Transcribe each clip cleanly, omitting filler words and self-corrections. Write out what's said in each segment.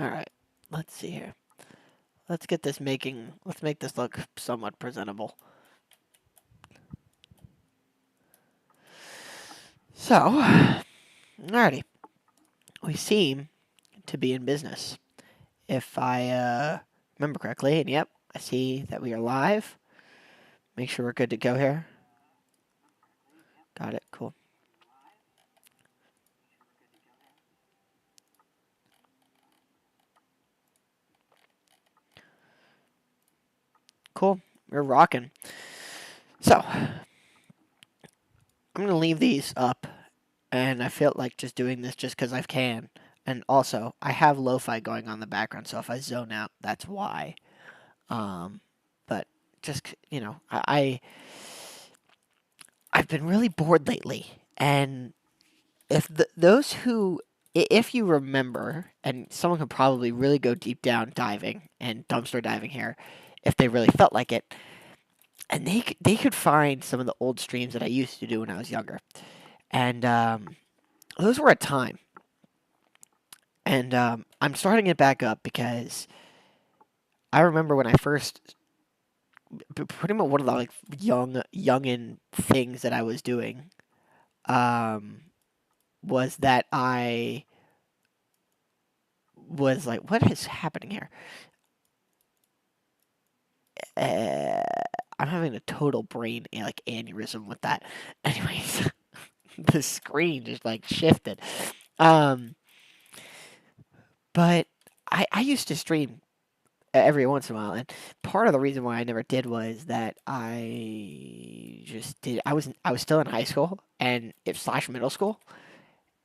Alright, let's see here. Let's make this look somewhat presentable. So, alrighty. We seem to be in business. If I remember correctly, and yep, I see that we are live. Make sure we're good to go here. Got it, cool. Cool, we're rocking. So, I'm going to leave these up, and I feel like just doing this just because I can. And also, I have lo-fi going on in the background, so if I zone out, that's why. But just, I've been really bored lately, and if you remember, and someone could probably really go deep down diving and dumpster diving here, if they really felt like it, and they could find some of the old streams that I used to do when I was younger, and those were a time, and I'm starting it back up because I remember when I first pretty much one of the like youngin things that I was doing um, was that I was like, what is happening here? Uh, I'm having a total brain like aneurysm with that. Anyways, the screen just like shifted. Um, but I used to stream every once in a while, and part of the reason why I never did was that I just did. I was still in high school and it slash middle school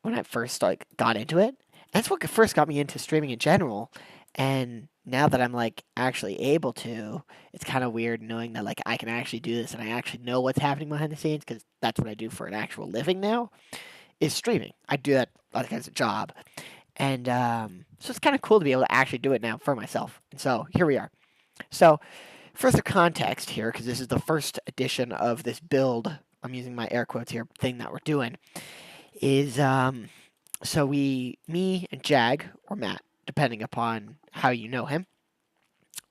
when I first like got into it. That's what first got me into streaming in general. And now that I'm like actually able to, it's kind of weird knowing that like I can actually do this and I actually know what's happening behind the scenes because that's what I do for an actual living now is streaming. I do that like as a job, and so it's kind of cool to be able to actually do it now for myself. And so here we are. So further context here, because this is the first edition of this build. I'm using my air quotes here. Thing that we're doing is so me and Jag, or Matt, depending upon how you know him,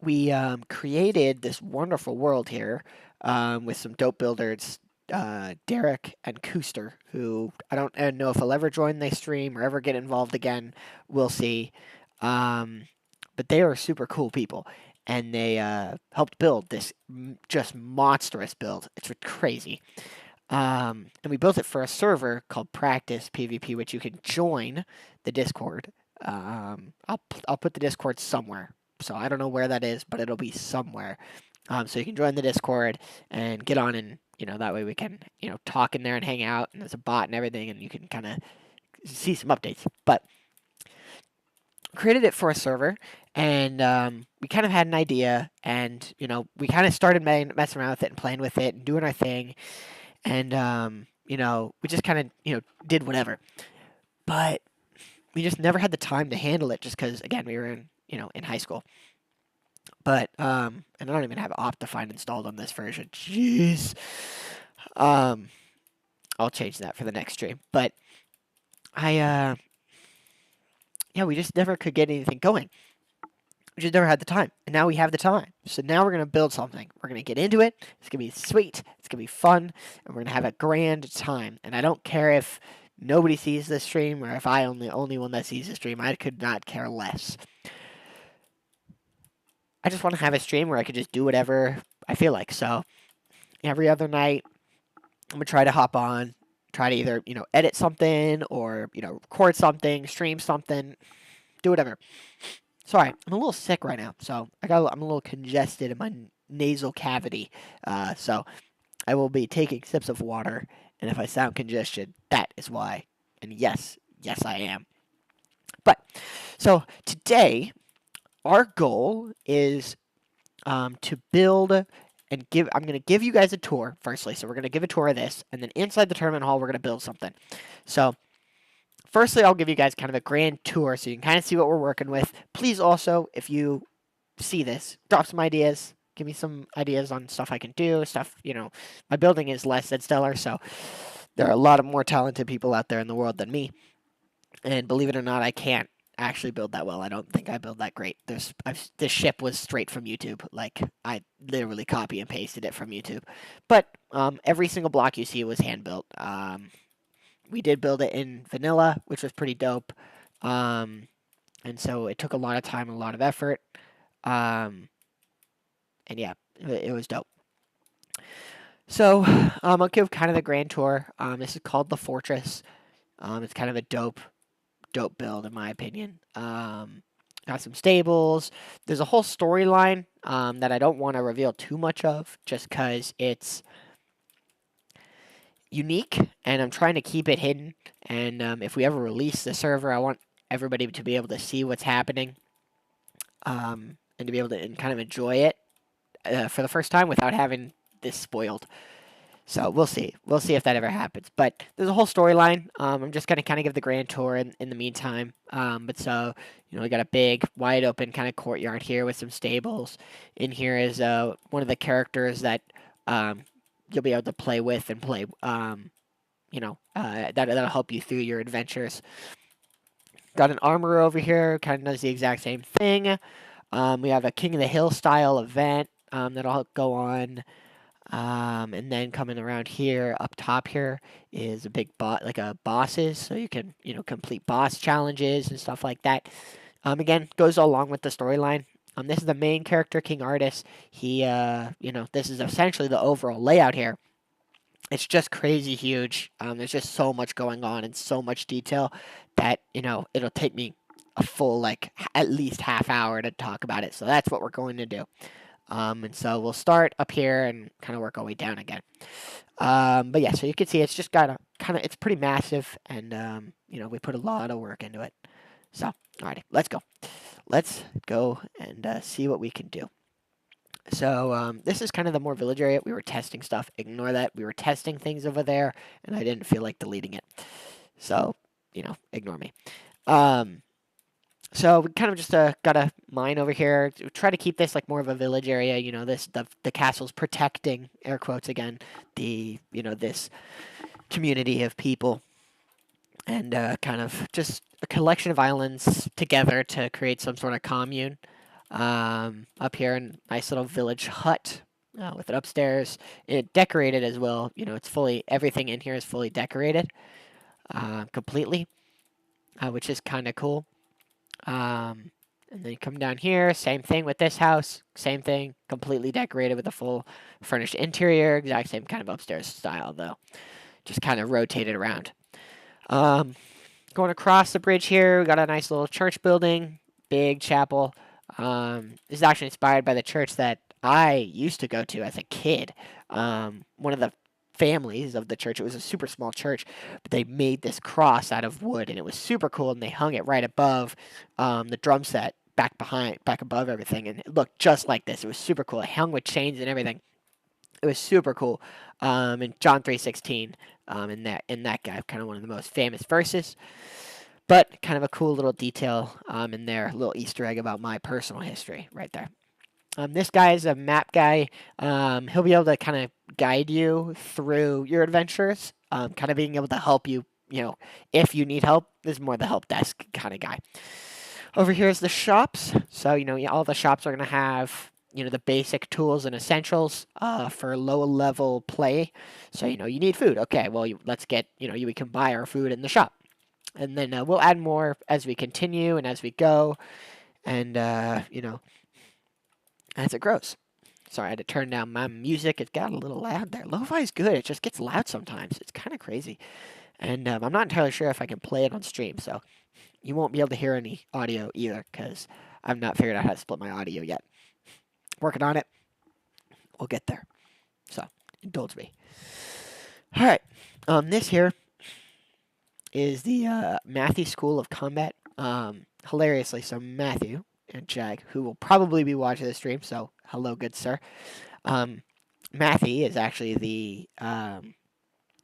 we created this wonderful world here with some dope builders, Derek and Kooster, who I don't know if I'll ever join the stream or ever get involved again. We'll see. But they are super cool people, and they helped build this just monstrous build. It's crazy. And we built it for a server called Practice PvP, which you can join the Discord. I'll put the Discord somewhere, so I don't know where that is, but it'll be somewhere. So you can join the Discord and get on, and that way we can talk in there and hang out. And there's a bot and everything, and you can kind of see some updates. But created it for a server, and we kind of had an idea, and we kind of started messing around with it and playing with it and doing our thing, and we just kind of did whatever, but we just never had the time to handle it just because again we were in high school. But and I don't even have Optifine installed on this version. Jeez. I'll change that for the next stream. But yeah, we just never could get anything going. We just never had the time, and now we have the time. So now we're gonna build something. We're gonna get into it. It's gonna be sweet. It's gonna be fun, and we're gonna have a grand time. And I don't care if nobody sees this stream or if I only one that sees the stream. I could not care less. I just want to have a stream where I could just do whatever I feel like. So every other night, I'm gonna try to hop on, try to either edit something or record something, stream something, do whatever. Sorry, I'm a little sick right now, so I'm a little congested in my nasal cavity. So I will be taking sips of water, and if I sound congested, that is why. And yes, I am. But so today, our goal is to build and give. I'm going to give you guys a tour firstly. So we're going to give a tour of this, and then inside the tournament hall, we're going to build something. So firstly, I'll give you guys kind of a grand tour so you can kind of see what we're working with. Please also, if you see this, drop some ideas. Give me some ideas on stuff I can do. Stuff, my building is less than stellar, so there are a lot of more talented people out there in the world than me. And believe it or not, I can't actually build that well. I don't think I build that great. This ship was straight from YouTube. Like I literally copy and pasted it from YouTube. But every single block you see was hand built. We did build it in vanilla, which was pretty dope. Um, and so it took a lot of time and a lot of effort. Um, and yeah, it was dope. So I'll give kind of the grand tour. This is called the Fortress. It's kind of a dope build in my opinion. Got some stables. There's a whole storyline that I don't want to reveal too much of, just because it's unique, and I'm trying to keep it hidden. And if we ever release the server, I want everybody to be able to see what's happening, and to be able to kind of enjoy it for the first time without having this spoiled. So we'll see. We'll see if that ever happens. But there's a whole storyline. I'm just going to kind of give the grand tour in the meantime. But so, we got a big, wide open kind of courtyard here with some stables. In here is one of the characters that you'll be able to play with and play, that'll help you through your adventures. Got an armorer over here, kind of does the exact same thing. We have a King of the Hill style event that'll go on. And then coming around here, up top here, is a big like a bosses, so you can, complete boss challenges and stuff like that. Again, goes along with the storyline. This is the main character, King Artus. He, this is essentially the overall layout here. It's just crazy huge. There's just so much going on and so much detail that, it'll take me a full, like, at least half hour to talk about it. So that's what we're going to do. And so we'll start up here and kind of work our way down again. But yeah, so you can see it's just got it's pretty massive, and we put a lot of work into it. So, alrighty, let's go. Let's go and see what we can do. So this is kind of the more village area. We were testing stuff. Ignore that. We were testing things over there, and I didn't feel like deleting it. So, ignore me. So we kind of just got a mine over here. Try to keep this like more of a village area. The castle's protecting, air quotes again, this community of people, and kind of just a collection of islands together to create some sort of commune. Up here, a nice little village hut with it upstairs. It decorated as well. It's everything in here is fully decorated, completely, which is kind of cool. And then you come down here, same thing with this house, same thing, completely decorated with a full furnished interior, exact same kind of upstairs style though, just kind of rotated around. Going across the bridge here, we got a nice little church building, big chapel. This is actually inspired by the church that I used to go to as a kid. One of the families of the church, it was a super small church, but they made this cross out of wood, and it was super cool, and they hung it right above the drum set back above everything, and it looked just like this. It was super cool. It hung with chains and everything. It was super cool. In John 3:16, in that guy, kind of one of the most famous verses. But kind of a cool little detail in there, a little Easter egg about my personal history right there. This guy is a map guy. He'll be able to kind of guide you through your adventures, kind of being able to help you, if you need help. This is more the help desk kind of guy. Over here is the shops. So, all the shops are going to have, the basic tools and essentials for low-level play. So, you need food. Okay, well, let's get, we can buy our food in the shop. And then we'll add more as we continue and as we go. And, as it grows. Sorry, I had to turn down my music. It got a little loud there. Lo-fi is good. It just gets loud sometimes. It's kind of crazy. And I'm not entirely sure if I can play it on stream. So you won't be able to hear any audio either because I've not figured out how to split my audio yet. Working on it. We'll get there. So indulge me. All right. This here is the Matthew School of Combat. Hilariously, so Matthew and Jag, who will probably be watching the stream, so hello, good sir. Matthew is actually the, I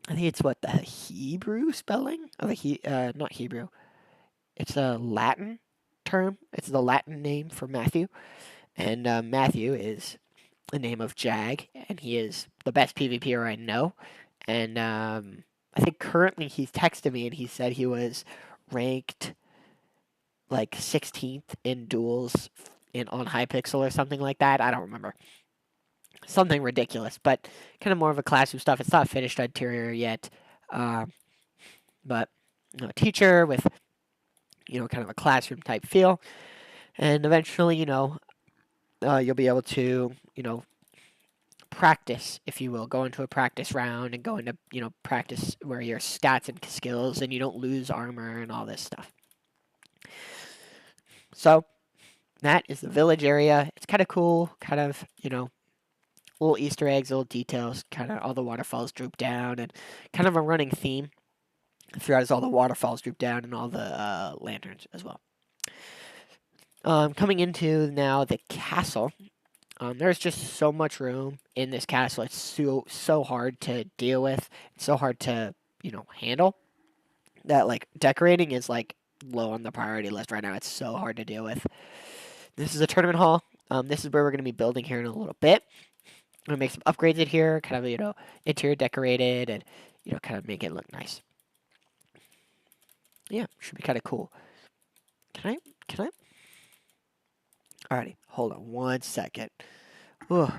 think it's what, the Hebrew spelling? Of not Hebrew. It's a Latin term. It's the Latin name for Matthew. And Matthew is the name of Jag, and he is the best PvPer I know. And I think currently he's texted me and he said he was ranked like 16th in duels in on Hypixel or something like that. I don't remember. Something ridiculous, but kind of more of a classroom stuff. It's not finished interior yet, um, but teacher with kind of a classroom type feel, and eventually you'll be able to practice, if you will, go into a practice round and go into practice where your stats and skills and you don't lose armor and all this stuff. So that is the village area. It's kind of cool, kind of little Easter eggs, little details, kind of all the waterfalls droop down, and kind of a running theme throughout is all the waterfalls droop down and all the lanterns as well. Coming into now the castle. There's just so much room in this castle. It's so hard to deal with. It's so hard to handle that like decorating is like low on the priority list right now. It's so hard to deal with. This is a tournament hall. This is where we're going to be building here in a little bit. I'm going to make some upgrades in here, kind of interior decorated, and kind of make it look nice. Yeah, should be kind of cool. Can I? Alrighty, hold on one second. Ugh.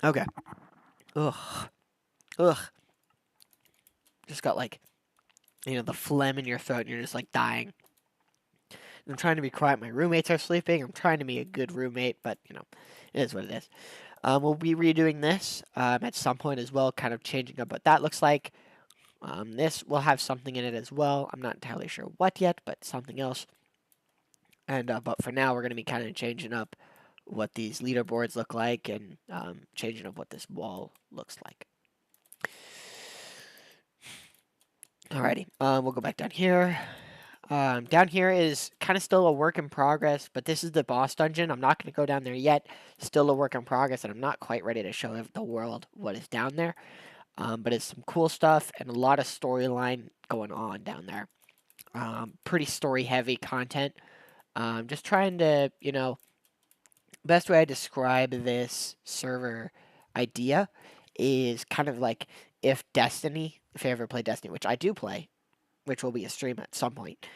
Okay. Ugh. Ugh. Just got like, the phlegm in your throat and you're just like dying. I'm trying to be quiet. My roommates are sleeping. I'm trying to be a good roommate, but, it is what it is. We'll be redoing this at some point as well, kind of changing up what that looks like. This will have something in it as well. I'm not entirely sure what yet, but something else. And but for now, we're going to be kind of changing up what these leaderboards look like and changing up what this wall looks like. Alrighty, we'll go back down here. Down here is kind of still a work in progress, but this is the boss dungeon. I'm not going to go down there yet. Still a work in progress, and I'm not quite ready to show the world what is down there. But it's some cool stuff and a lot of storyline going on down there. Pretty story-heavy content. Just trying to, best way I describe this server idea is kind of like if Destiny, if you ever play Destiny, which I do play, which will be a stream at some point,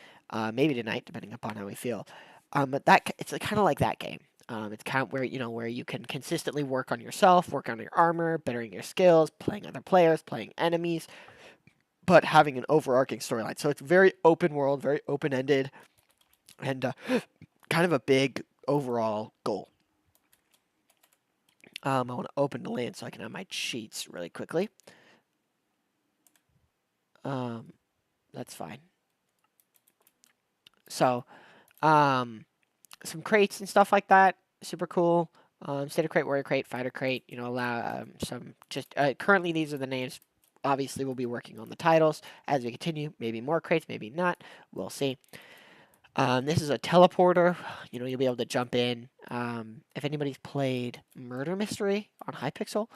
maybe tonight, depending upon how we feel. But it's kind of like that game. It's kind of where where you can consistently work on yourself, work on your armor, bettering your skills, playing other players, playing enemies, but having an overarching storyline. So it's very open world, very open ended, and kind of a big overall goal. I want to open the land so I can have my cheats really quickly. That's fine. So, some crates and stuff like that, super cool. State of crate, warrior crate, fighter crate. Allow some just currently these are the names. Obviously, we'll be working on the titles as we continue. Maybe more crates, maybe not. We'll see. This is a teleporter. You'll be able to jump in. If anybody's played Murder Mystery on Hypixel,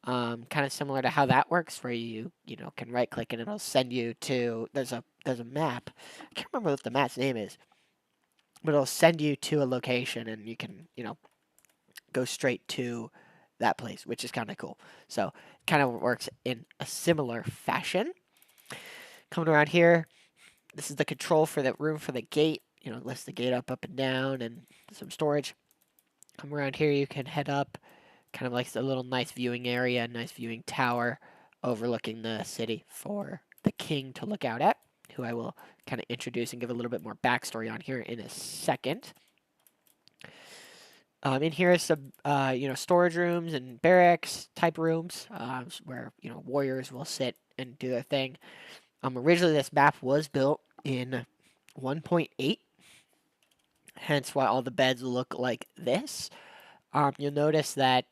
kind of similar to how that works, where you can right click and it'll send you to there's a map. I can't remember what the map's name is, but it'll send you to a location and you can go straight to that place, which is kind of cool. So it kind of works in a similar fashion. Coming around here, this is the control for the room for the gate. Lifts the gate up and down, and some storage. Come around here, you can head up, kind of like a little nice viewing area, nice viewing tower overlooking the city for the king to look out at, who I will kind of introduce and give a little bit more backstory on here in a second. In here is some, storage rooms and barracks type rooms where, warriors will sit and do their thing. Originally, this map was built in 1.8, hence why all the beds look like this. You'll notice that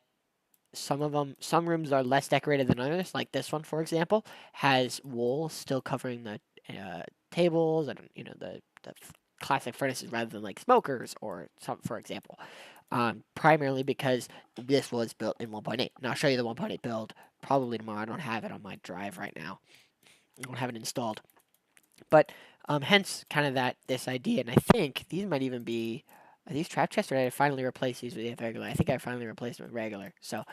some rooms are less decorated than others. Like this one, for example, has wool still covering the tables and the classic furnaces rather than like smokers or some, for example. Primarily because this was built in 1.8. And I'll show you the 1.8 build probably tomorrow. I don't have it on my drive right now. I don't have it installed. But hence kind of this idea, and I think these might even be are these trap chests, or did I finally replace these with regular? I think I finally replaced them with regular. So,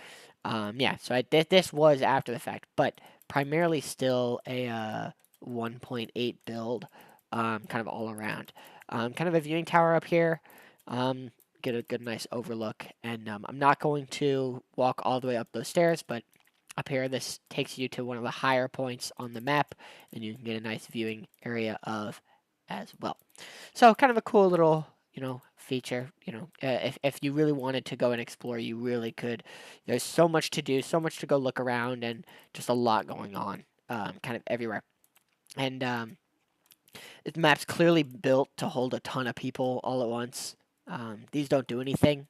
yeah. So this was after the fact, but primarily still a 1.8 build, kind of all around. Kind of a viewing tower up here. Get a good, nice overlook, and I'm not going to walk all the way up those stairs, but up here, this takes you to one of the higher points on the map, and you can get a nice viewing area of as well. So kind of a cool little, feature. If you really wanted to go and explore, you really could. There's so much to do, so much to go look around, and just a lot going on, kind of everywhere. And the map's clearly built to hold a ton of people all at once. These don't do anything,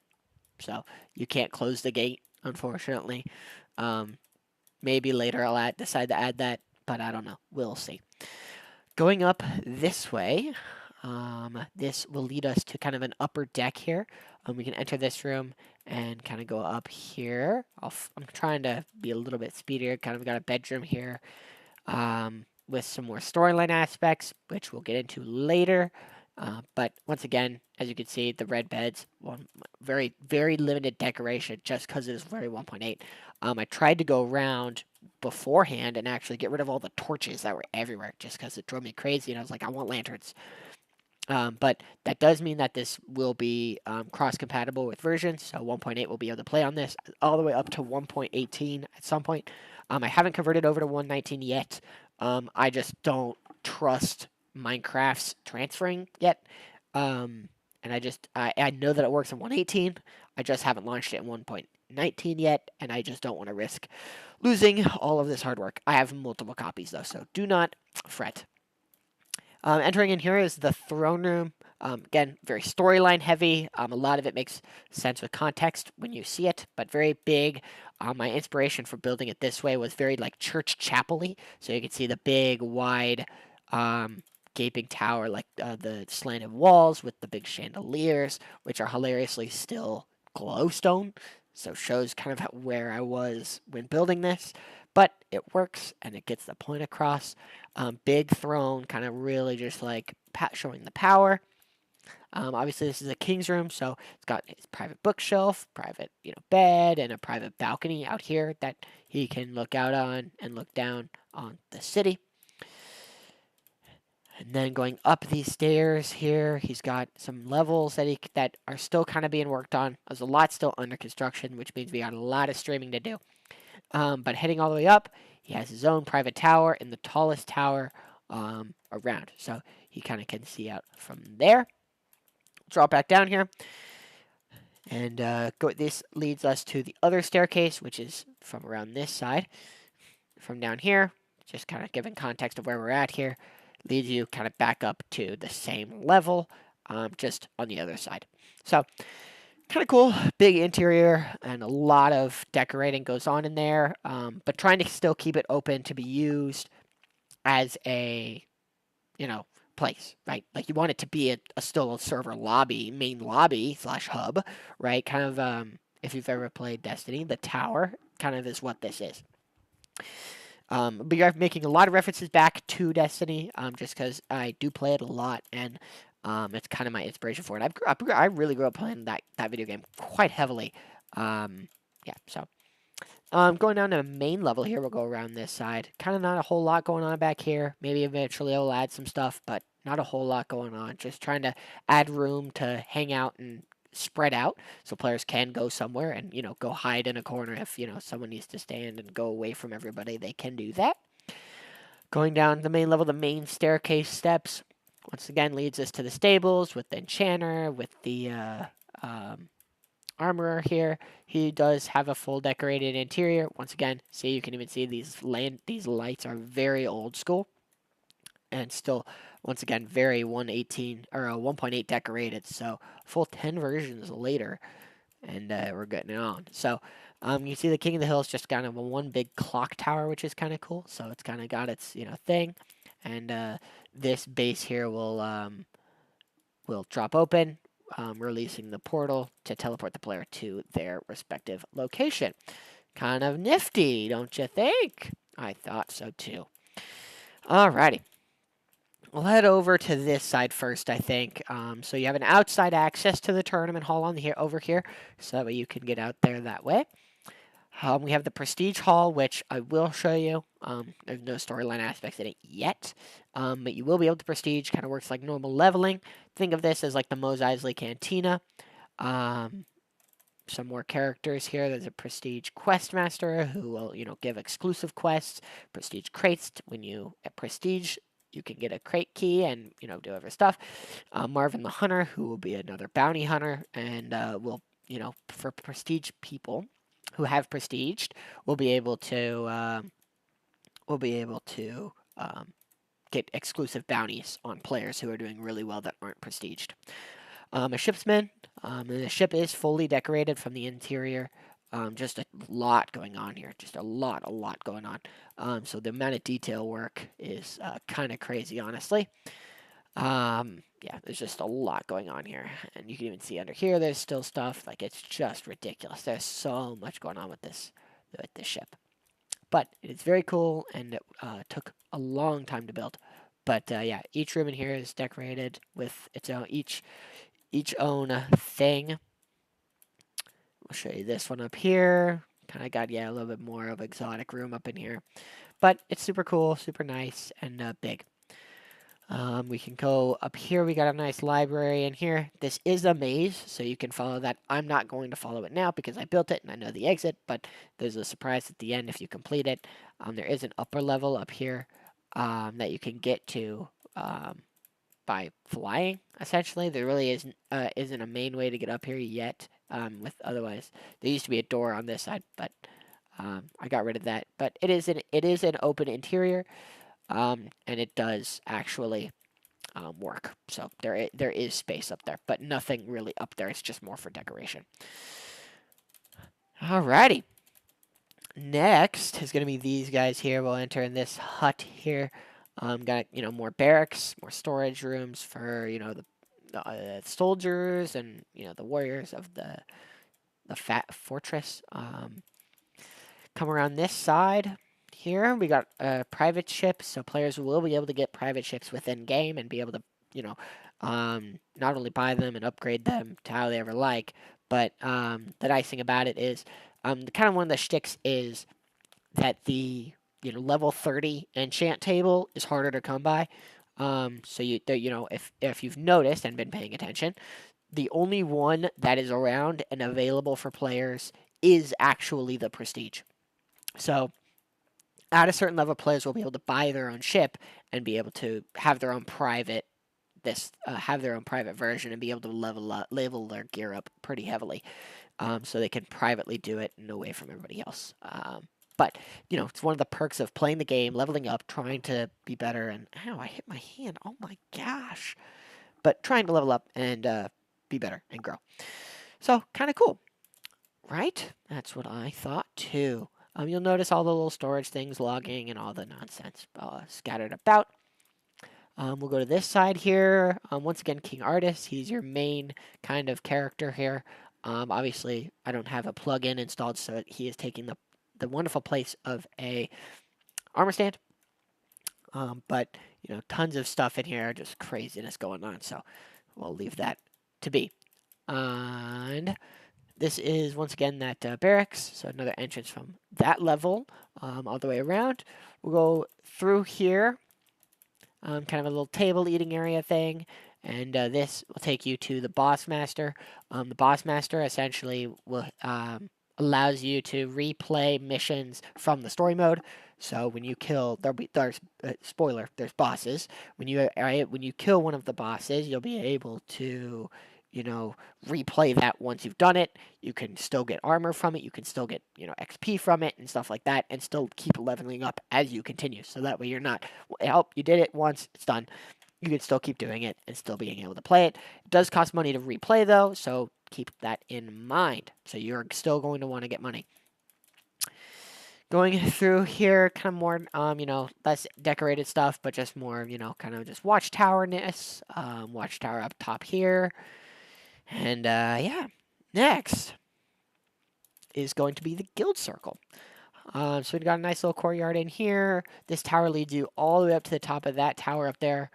so you can't close the gate, unfortunately. Maybe later I'll decide to add that, but I don't know. We'll see. Going up this way, this will lead us to kind of an upper deck here. We can enter this room and kind of go up here. I'm trying to be a little bit speedier. Kind of got a bedroom here with some more storyline aspects, which we'll get into later. But once again, as you can see, the red beds, very, very limited decoration just because it is very 1.8. I tried to go around beforehand and actually get rid of all the torches that were everywhere just because it drove me crazy. And I was like, I want lanterns. But that does mean that this will be cross-compatible with versions. So 1.8 will be able to play on this all the way up to 1.18 at some point. I haven't converted over to 1.19 yet. I just don't trust Minecraft's transferring yet. And I know that it works in 1.18. I just haven't launched it in 1.19 yet, and I just don't want to risk losing all of this hard work. I have multiple copies though, so do not fret. Entering in here is the throne room. Again, very storyline heavy. A lot of it makes sense with context when you see it, but very big. My inspiration for building it this way was very like church chapel-y. So you can see the big, wide, gaping tower, like the slanted walls with the big chandeliers, which are hilariously still glowstone. So shows kind of where I was when building this. But it works and it gets the point across. Big throne, kind of really just like showing the power. Obviously, this is a king's room, so it's got his private bookshelf, private bed, and a private balcony out here that he can look out on and look down on the city. And then going up these stairs here, he's got some levels that are still kind of being worked on. There's a lot still under construction, which means we got a lot of streaming to do. But heading all the way up, he has his own private tower in the tallest tower around. So he kind of can see out from there. Drop back down here. And this leads us to the other staircase, which is from around this side. From down here, just kind of giving context of where we're at here, leads you kind of back up to the same level, just on the other side. So kind of cool, big interior, and a lot of decorating goes on in there, but trying to still keep it open to be used as a, place, right? Like you want it to be still a server lobby, main lobby / hub, right? Kind of, if you've ever played Destiny, the tower kind of is what this is. But you're making a lot of references back to Destiny, just because I do play it a lot, and it's kind of my inspiration for it. I really grew up playing that video game quite heavily. Yeah, so going down to the main level here, we'll go around this side. Kind of not a whole lot going on back here. Maybe eventually I'll add some stuff, but not a whole lot going on. Just trying to add room to hang out and spread out so players can go somewhere and go hide in a corner if someone needs to stand and go away from everybody. They can do that. Going down the main level, the main staircase steps once again leads us to the stables with the enchanter, with the armorer here. He does have a full decorated interior. Once again, see, you can even see these lights are very old school and still, once again, very 1.18 or 1.8 decorated. So full 10 versions later, and we're getting it on. So you see the King of the Hills just kind of a one big clock tower, which is kind of cool. So it's kind of got its thing, and this base here will drop open, releasing the portal to teleport the player to their respective location. Kind of nifty, don't you think? I thought so too. Alrighty. we'll head over to this side first, I think. So you have an outside access to the tournament hall on here over here, so that way you can get out there that way. We have the Prestige Hall, which I will show you. There's no storyline aspects in it yet, but you will be able to Prestige. Kind of works like normal leveling. Think of this as like the Mos Eisley Cantina. Some more characters here. There's a Prestige Questmaster who will, give exclusive quests. Prestige crates. When you at Prestige, you can get a crate key and, do other stuff. Marvin the Hunter, who will be another bounty hunter and will, for Prestige people who have prestiged, will be able to get exclusive bounties on players who are doing really well that aren't prestiged. A shipsman, and the ship is fully decorated from the interior. Just a lot going on here. Just a lot going on. So the amount of detail work is kind of crazy, honestly. Yeah, there's just a lot going on here. And you can even see under here, there's still stuff. Like, it's just ridiculous. There's so much going on with this ship. But it's very cool, and it took a long time to build. But yeah, each room in here is decorated with its own each own thing. I'll show you this one up here. Kind of got, a little bit more of exotic room up in here. But it's super cool, super nice, and big. We can go up here. We got a nice library in here. This is a maze, so you can follow that. I'm not going to follow it now because I built it and I know the exit, but there's a surprise at the end if you complete it. There is an upper level up here that you can get to by flying, essentially. There really isn't a main way to get up here yet. Otherwise, there used to be a door on this side, but I got rid of that. But it is an open interior. And it does actually work. So there is space up there, but nothing really up there. It's just more for decoration. Alrighty. Next is going to be these guys here. We'll enter in this hut here. Got more barracks, more storage rooms for the soldiers and the warriors of the fat fortress. Come around this side. Here we got private ships, so players will be able to get private ships within game and be able to, not only buy them and upgrade them to how they ever like, but the nice thing about it is, kind of one of the shticks is that the level 30 enchant table is harder to come by. So if you've noticed and been paying attention, the only one that is around and available for players is actually the Prestige. So at a certain level, players will be able to buy their own ship and be able to have their own private version and be able to level their gear up pretty heavily, so they can privately do it and away from everybody else. But it's one of the perks of playing the game, leveling up, trying to be better. And ow, I hit my hand. Oh my gosh! But trying to level up and be better and grow. So kind of cool, right? That's what I thought too. You'll notice all the little storage things, logging, and all the nonsense scattered about. We'll go to this side here. Once again, King Artus. He's your main kind of character here. Obviously, I don't have a plugin installed, so he is taking the wonderful place of a armor stand. But, tons of stuff in here, just craziness going on, so we'll leave that to be. And this is, once again, that barracks, so another entrance from that level all the way around. We'll go through here, kind of a little table eating area thing, and this will take you to the Boss Master. The Boss Master essentially will allows you to replay missions from the story mode. So when you kill, there's spoiler, there's bosses. When you kill one of the bosses, you'll be able to replay that once you've done it. You can still get armor from it. You can still get, XP from it and stuff like that, and still keep leveling up as you continue. So that way you're not, you did it once, it's done. You can still keep doing it and still being able to play it. It does cost money to replay, though, so keep that in mind. So you're still going to want to get money. Going through here, kind of more, less decorated stuff, but just more, kind of just watchtower-ness. Watchtower up top here. And, yeah, next is going to be the Guild Circle. So we've got a nice little courtyard in here. This tower leads you all the way up to the top of that tower up there.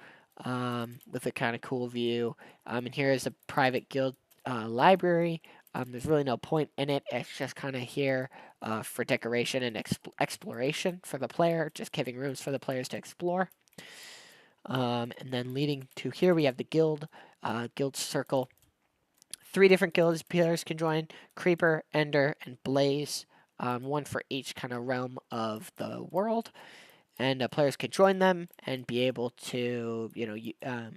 with a kind of cool view. And here is a private guild library. There's really no point in it. It's just kind of here for decoration and exploration for the player, just giving rooms for the players to explore. And then leading to here, we have the guild, guild circle. 3 different guilds players can join: Creeper, Ender, and Blaze. One for each kind of realm of the world. And players could join them and be able to,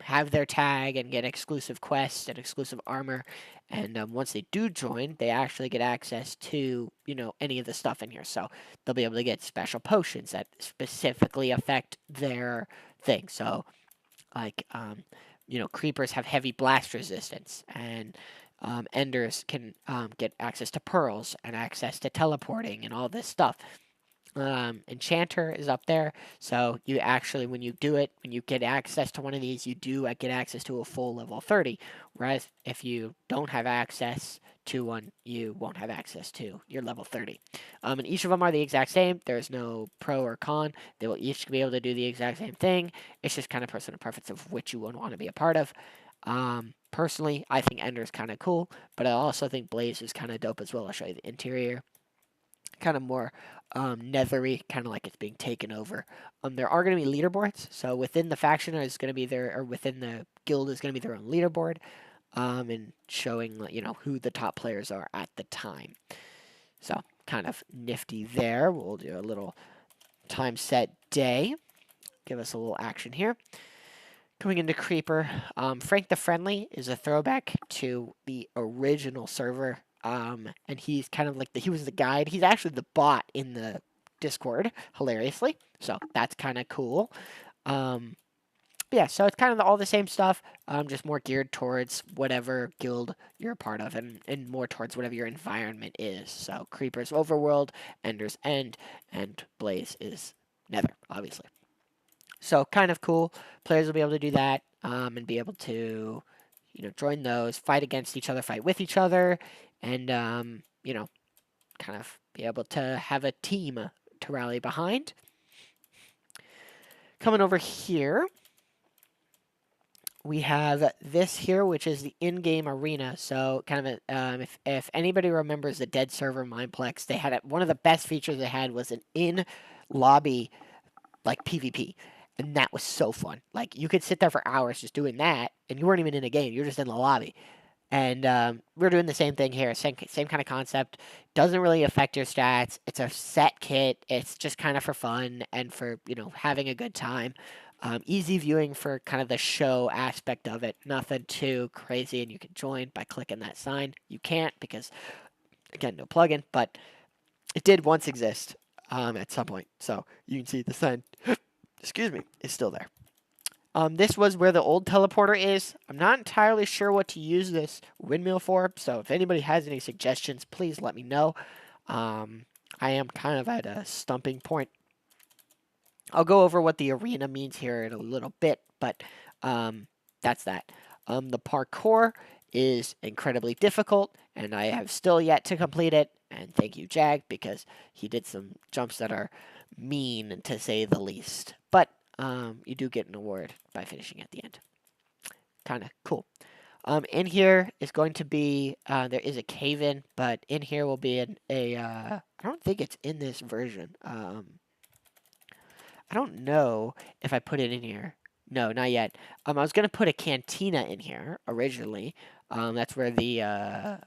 have their tag and get exclusive quests and exclusive armor. And once they do join, they actually get access to, any of the stuff in here. So they'll be able to get special potions that specifically affect their thing. So, like, creepers have heavy blast resistance, and enders can get access to pearls and access to teleporting and all this stuff. Enchanter is up there, so you actually, when you do it, when you get access to one of these, you do get access to a full level 30, whereas if you don't have access to one, you won't have access to your level 30. And each of them are the exact same. There's no pro or con. They will each be able to do the exact same thing. It's just kind of personal preference of which you would want to be a part of. Personally, I think Ender is kind of cool, but I also think Blaze is kind of dope as well. I'll show you the interior. Kind of more nethery, kind of like it's being taken over. There are going to be leaderboards, so within the faction is going to be there, or within the guild is going to be their own leaderboard, and showing who the top players are at the time. So kind of nifty there. We'll do a little time set day. Give us a little action here. Coming into Creeper, Frank the Friendly is a throwback to the original server. And he's kind of like he was the guide. He's actually the bot in the Discord, hilariously. So that's kind of cool. Yeah, so it's kind of all the same stuff, just more geared towards whatever guild you're a part of, and more towards whatever your environment is. So Creeper's Overworld, Ender's End, and Blaze is Nether, obviously. So kind of cool. Players will be able to do that, and be able to, join those, fight against each other, fight with each other, and kind of be able to have a team to rally behind. Coming over here, we have this here, which is the in-game arena. So kind of if anybody remembers the Dead Server Mineplex, they had one of the best features they had was an in-lobby like PvP. And that was so fun. Like, you could sit there for hours just doing that, and you weren't even in a game. You're just in the lobby. And we're doing the same thing here. Same kind of concept. Doesn't really affect your stats. It's a set kit. It's just kind of for fun and for, having a good time. Easy viewing for kind of the show aspect of it. Nothing too crazy, and you can join by clicking that sign. You can't because, again, no plugin, but it did once exist at some point. So you can see the sign. Excuse me, is still there. This was where the old teleporter is. I'm not entirely sure what to use this windmill for, so if anybody has any suggestions, please let me know. I am kind of at a stumping point. I'll go over what the arena means here in a little bit, but that's that. The parkour is incredibly difficult, and I have still yet to complete it. And thank you, Jag, because he did some jumps that are mean, to say the least. But you do get an award by finishing at the end. Kind of cool. In here is going to be, there is a cave-in, but in here will be I don't think it's in this version. I don't know if I put it in here. No, not yet. I was going to put a cantina in here originally. That's where the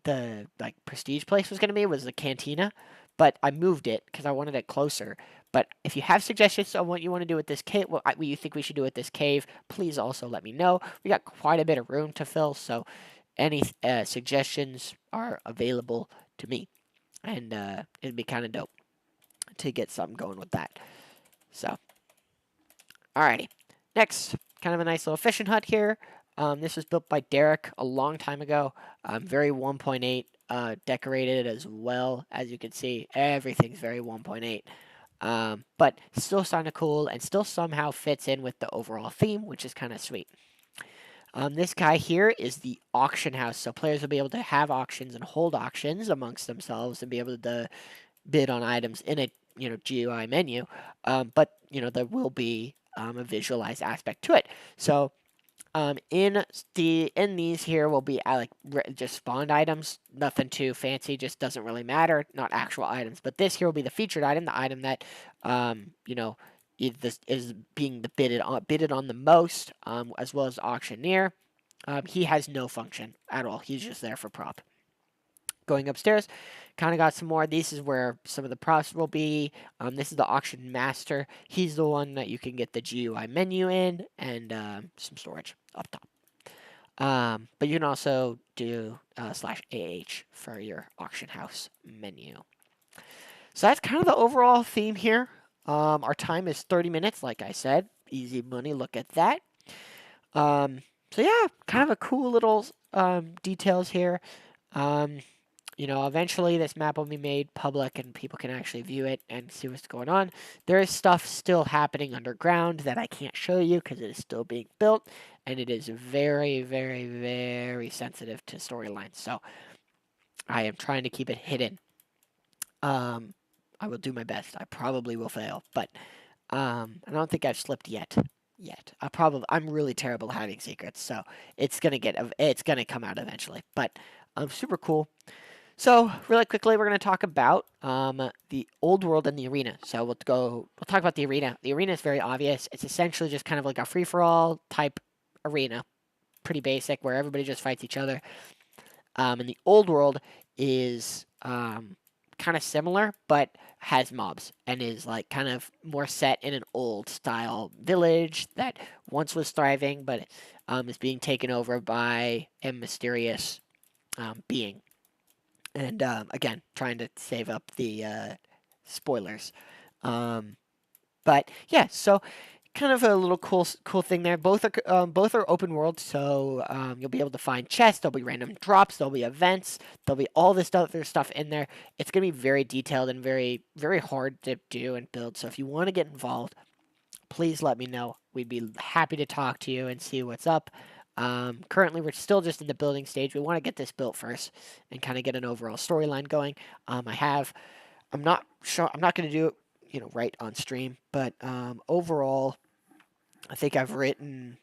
like prestige place was going to be, was the cantina, but I moved it because I wanted it closer. But if you have suggestions on what you want to do with this cave, what you think we should do with this cave, please also let me know. We got quite a bit of room to fill, so any suggestions are available to me, and it'd be kind of dope to get something going with that. So, alrighty, next, kind of a nice little fishing hut here. This was built by Derek a long time ago. Very 1.8 decorated as well. As you can see, everything's very 1.8. But still kind of cool and still somehow fits in with the overall theme, which is kind of sweet. This guy here is the auction house. So players will be able to have auctions and hold auctions amongst themselves and be able to bid on items in a GUI menu. But there will be a visualized aspect to it. So in these here will be like just spawned items, nothing too fancy, just doesn't really matter, not actual items. But this here will be the featured item, the item that you know is being bidded on the most, as well as auctioneer. He has no function at all. He's just there for prop. Going upstairs, kind of got some more. This is where some of the props will be. This is the auction master. He's the one that you can get the GUI menu in and some storage up top. But you can also do /AH for your auction house menu. So that's kind of the overall theme here. Our time is 30 minutes, like I said. Easy money, look at that. So yeah, kind of a cool little details here. Eventually this map will be made public and people can actually view it and see what's going on. There is stuff still happening underground that I can't show you because it is still being built and it is very, very, very sensitive to storylines. So I am trying to keep it hidden. I will do my best. I probably will fail, but I don't think I've slipped yet. I'm really terrible at hiding secrets, so it's gonna come out eventually. But super cool. So, really quickly, we're going to talk about the old world and the arena. So, we'll talk about the arena. The arena is very obvious. It's essentially just kind of like a free-for-all type arena. Pretty basic, where everybody just fights each other. And the old world is kind of similar, but has mobs and is like kind of more set in an old style village that once was thriving, but is being taken over by a mysterious being. And again, trying to save up the spoilers. But yeah, so kind of a little cool thing there. Both are open world, so you'll be able to find chests. There'll be random drops. There'll be events. There'll be all this other stuff in there. It's gonna be very detailed and very very hard to do and build. So if you want to get involved, please let me know. We'd be happy to talk to you and see what's up. Currently, we're still just in the building stage. We want to get this built first and kind of get an overall storyline going. I'm not sure. I'm not going to do it, right on stream. But overall, I think I've written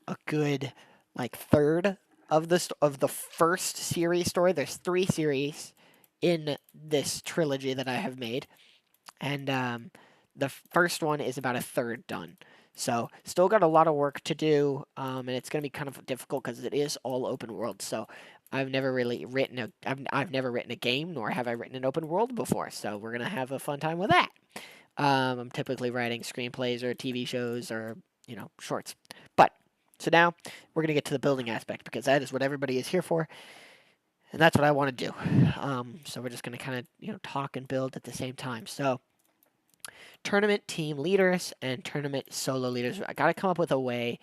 a good like third of the first series story. There's 3 series in this trilogy that I have made, and the first one is about a third done. So still got a lot of work to do, and it's going to be kind of difficult because it is all open world. So I've never really I've never written a game, nor have I written an open world before. So we're gonna have a fun time with that. I'm typically writing screenplays or TV shows or shorts. But so now we're gonna get to the building aspect because that is what everybody is here for, and that's what I want to do. So we're just gonna kind of talk and build at the same time. So tournament team leaders and tournament solo leaders. I gotta come up with a way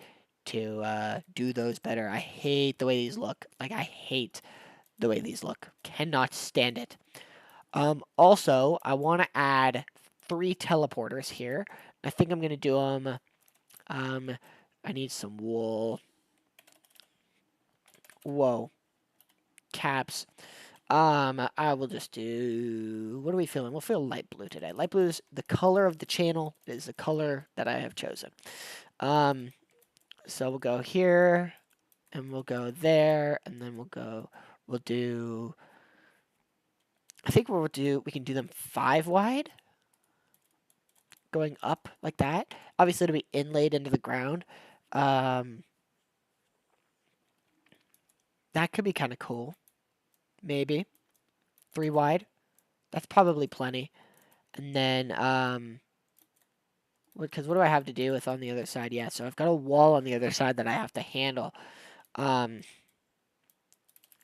to do those better. I hate the way these look. Like I hate the way these look. Cannot stand it. Also, I want to add 3 teleporters here. I think I'm gonna do them. I need some wool. Whoa. Caps. I will just do. What are we feeling? We'll feel light blue today. Light blue is the color of the channel. It is the color that I have chosen. So we'll go here, and we'll go there, and then We'll do. I think we can do them 5 wide, going up like that. Obviously, it'll be inlaid into the ground. That could be kind of cool. Maybe 3 wide. That's probably plenty. And then, because what do I have to do with on the other side? Yeah, so I've got a wall on the other side that I have to handle.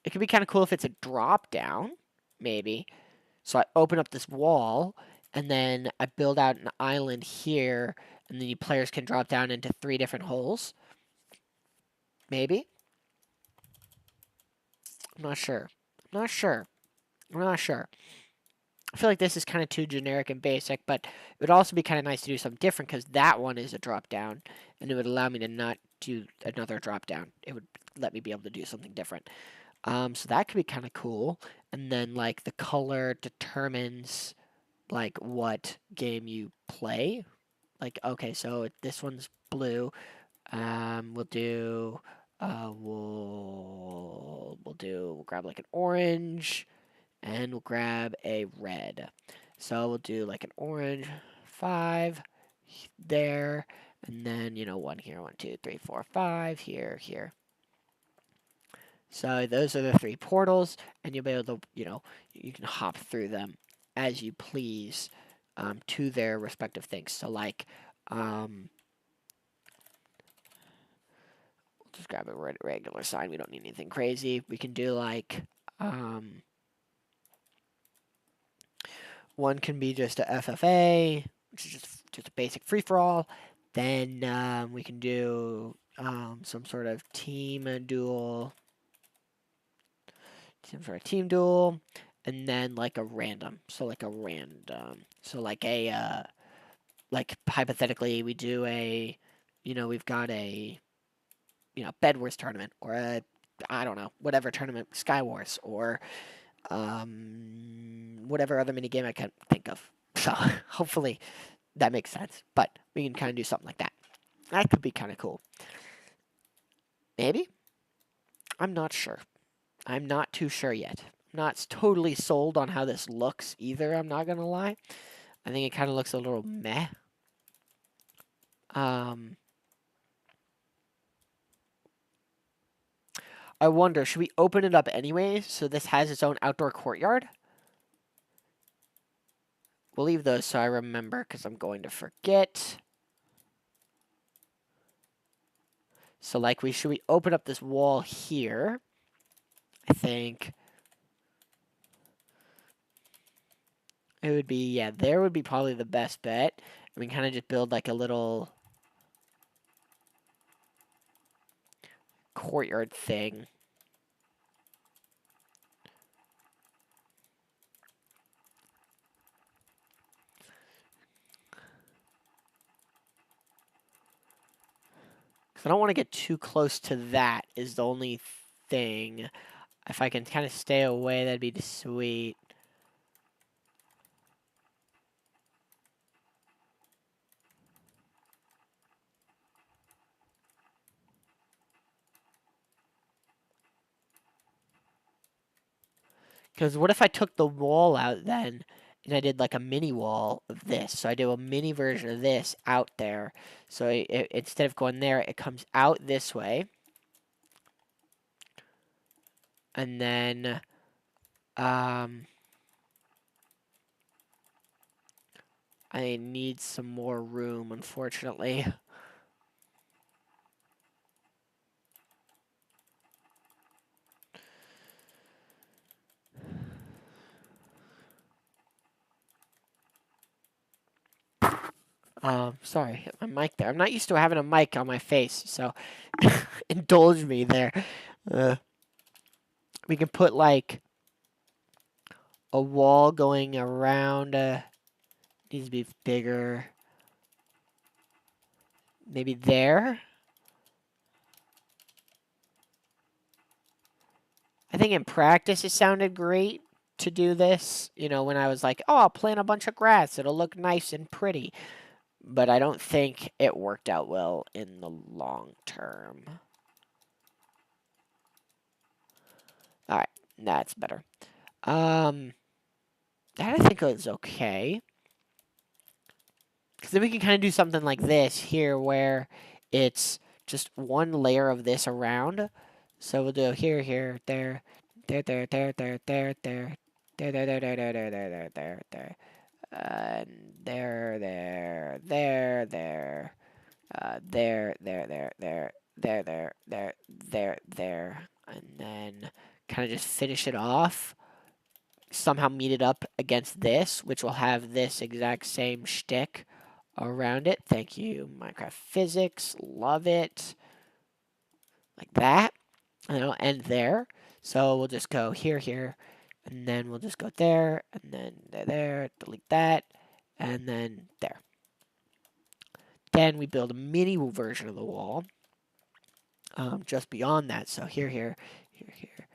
It could be kind of cool if it's a drop down, maybe. So I open up this wall, and then I build out an island here, and then you players can drop down into 3 different holes. Maybe. I'm not sure. I'm not sure. I feel like this is kind of too generic and basic, but it would also be kind of nice to do something different because that one is a drop down, and it would allow me to not do another drop down. It would let me be able to do something different. So that could be kind of cool. And then like the color determines like what game you play. like, okay, so this one's blue. We'll do, we'll grab like an orange, and we'll grab a red. So we'll do like an orange, 5 there, and then, 1 here, 1, 2, 3, 4, 5 here, here. So those are the 3 portals, and you'll be able to, you can hop through them as you please, to their respective things. So like, just grab a regular sign. We don't need anything crazy. We can do like, one can be just a FFA, which is just a basic free for all. Then we can do some sort of team duel, and then like a random. So like a random. So like a like hypothetically we do a, we've got a, Bed Wars tournament, or a, I don't know, whatever tournament, Sky Wars, or whatever other mini game I can think of. So hopefully that makes sense. But we can kind of do something like that. That could be kind of cool. Maybe? I'm not sure. I'm not too sure yet. I'm not totally sold on how this looks either, I'm not going to lie. I think it kind of looks a little meh. I wonder, should we open it up anyway so this has its own outdoor courtyard? We'll leave those so I remember, because I'm going to forget. So, like, should we open up this wall here? I think it would be, yeah, there would be probably the best bet. And we can kind of just build, like, a little courtyard thing. Because I don't want to get too close to that is the only thing. If I can kind of stay away, that'd be sweet. Because what if I took the wall out then, and I did like a mini wall of this? So I do a mini version of this out there. So instead of going there, it comes out this way. And then, I need some more room, unfortunately. Sorry, hit my mic there. I'm not used to having a mic on my face, so indulge me there. We can put like a wall going around. Needs to be bigger. Maybe there. I think in practice it sounded great to do this. When I was like, oh, I'll plant a bunch of grass. It'll look nice and pretty. But I don't think it worked out well in the long term. Alright, that's better. That I think was okay. Because then we can kind of do something like this here where it's just one layer of this around. So we'll do here, here, there, there, there, there, there, there, there, there, there, there, there, there, there, there, there, there. There, there, there, there, there, there, there, there, there, there, there, there, there, and then kind of just finish it off. Somehow meet it up against this, which will have this exact same shtick around it. Thank you, Minecraft Physics. Love it. Like that. And it'll end there. So we'll just go here, here, and then we'll just go there, and then there, delete that, and then there. Then we build a mini version of the wall just beyond that. So here, here, here, here.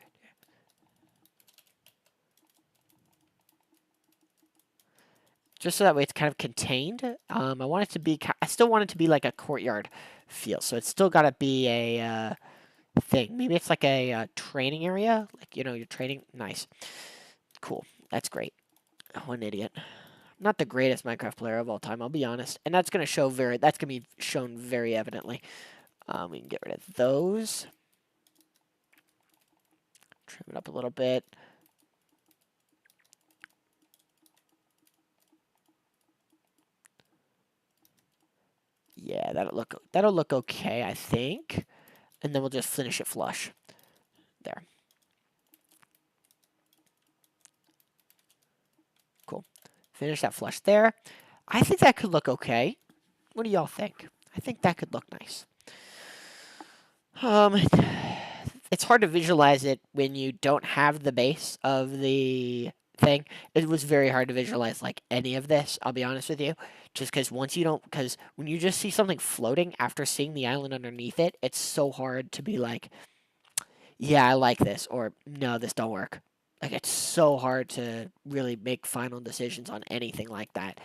Just so that way it's kind of contained. I want it to be I still want it to be like a courtyard feel. So it's still got to be a thing. Maybe it's like a training area. Like, you know, you're training. Nice. Cool. That's great. Oh, an idiot. Not the greatest Minecraft player of all time, I'll be honest. And that's going to show that's going to be shown very evidently. We can get rid of those. Trim it up a little bit. Yeah, that'll look okay, I think. And then we'll just finish it flush. There. Cool. Finish that flush there. I think that could look okay. What do y'all think? I think that could look nice. It's hard to visualize it when you don't have the base of the thing. It was very hard to visualize like any of this, I'll be honest with you. Just because because when you just see something floating after seeing the island underneath it, it's so hard to be like, yeah, I like this, or no, this don't work. Like, it's so hard to really make final decisions on anything like that.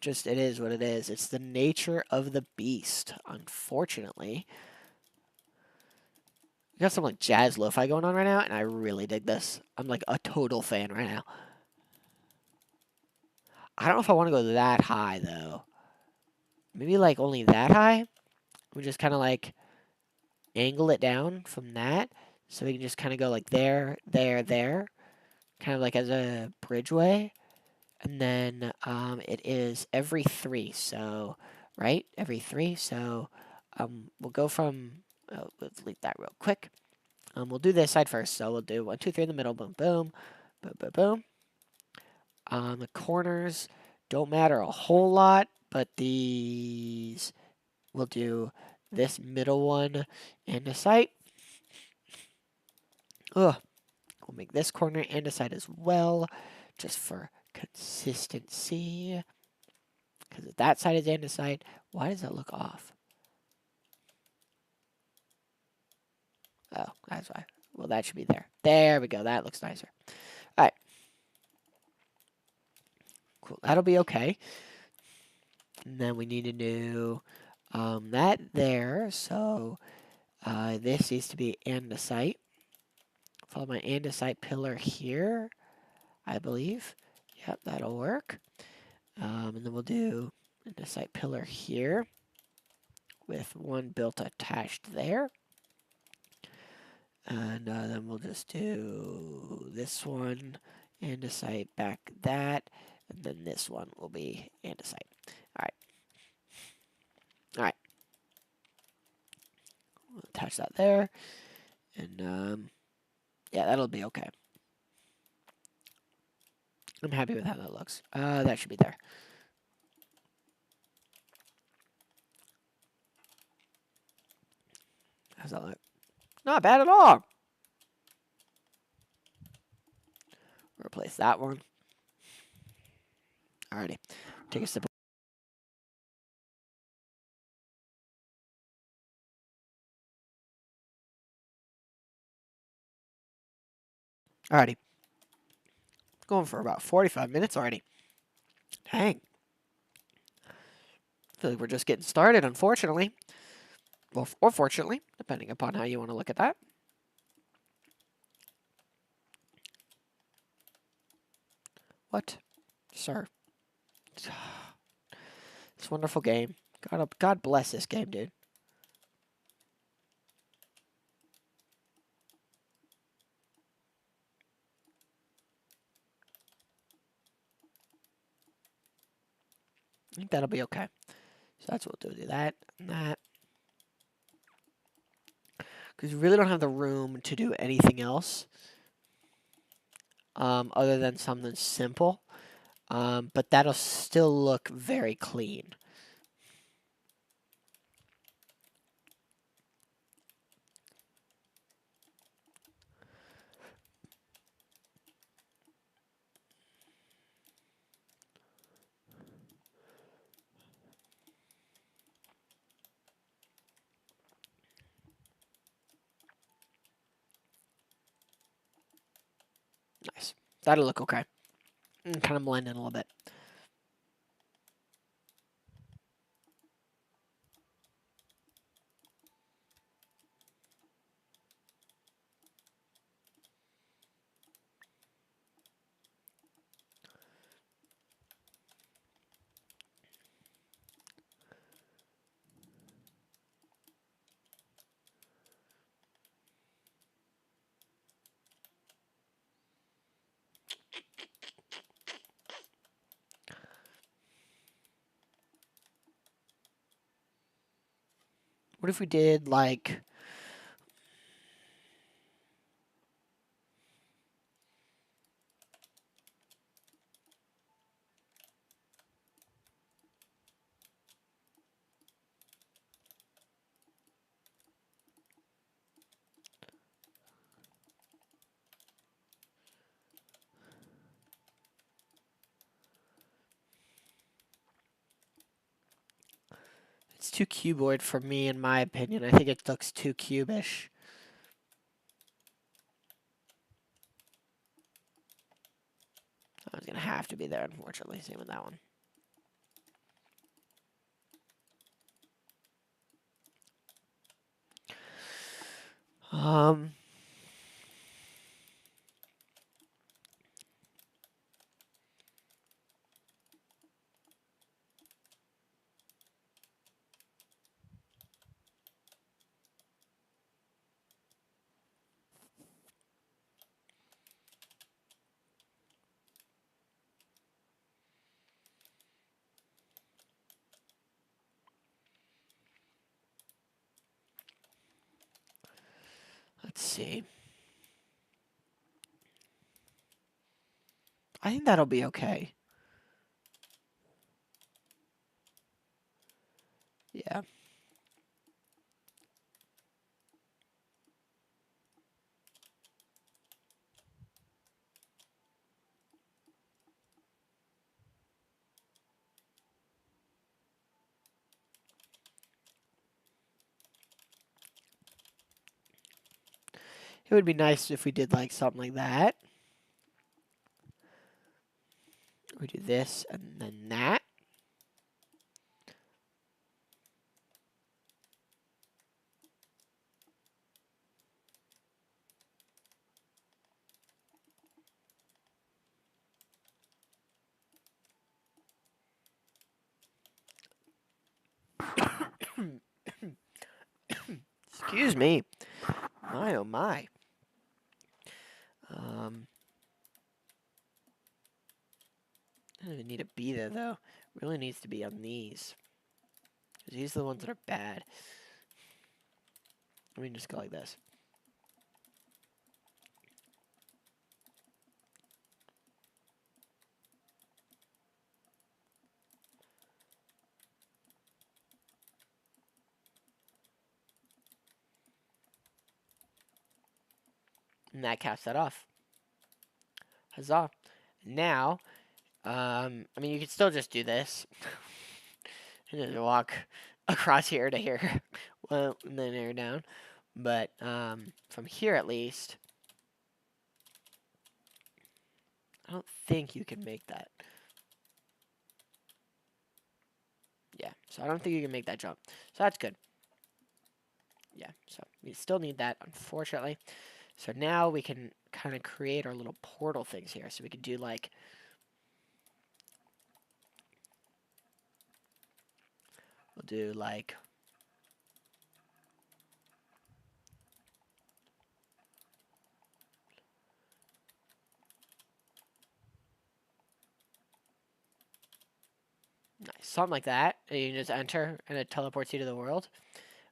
Just, it is what it is. It's the nature of the beast, unfortunately. We got some like jazz lo-fi going on right now, and I really dig this. I'm like a total fan right now. I don't know if I want to go that high though. Maybe like only that high. We just kind of like angle it down from that, so we can just kind of go like there, there, there, kind of like as a bridgeway. And then it is every 3, so right, every 3. So we'll go from. Let's delete that real quick. We'll do this side first. So we'll do 1, 2, 3 in the middle. Boom, boom, boom, boom, boom. The corners don't matter a whole lot, but these we'll do this middle one andesite. Ugh. We'll make this corner andesite as well, just for consistency. Because if that side is andesite, why does that look off? Oh, that's why. Well, that should be there. There we go. That looks nicer. All right. Cool. That'll be okay. And then we need to do that there. So this needs to be andesite. Follow my andesite pillar here, I believe. Yep, that'll work. And then we'll do andesite pillar here with one built attached there. And then we'll just do this one, andesite back that, and then this one will be andesite. All right. All right. We'll attach that there, and yeah, that'll be okay. I'm happy with how that looks. That should be there. How's that look? Not bad at all. Replace that one. Alrighty. Take a sip. Alrighty. Going for about 45 minutes already. Dang. I feel like we're just getting started, unfortunately. Well, or fortunately, depending upon how you want to look at that. What? Sir. This wonderful game. God bless this game, dude. I think that'll be okay. So that's what we'll do. Do that and that. Because we really don't have the room to do anything else. Other than something simple. But that'll still look very clean. Nice. That'll look okay. Kind of blend in a little bit. What if we did like it's too cuboid for me in my opinion. I think it looks too cubish. I was gonna have to be there, unfortunately. Same with that one. Um, let's see. I think that'll be okay. Yeah. It would be nice if we did like something like that. We do this and then that. Excuse me. My oh my. I don't even need to be there though. It really needs to be on these. Because these are the ones that are bad. Let me just go like this. And that caps that off. Huzzah. Now, I mean, you could still just do this. And then walk across here to here. Well, and then air down. But, from here at least, I don't think you can make that. Yeah, so I don't think you can make that jump. So that's good. Yeah, so we still need that, unfortunately. So now we can kind of create our little portal things here. So we can do like, we'll do like, nice, something like that. And you can just enter and it teleports you to the world.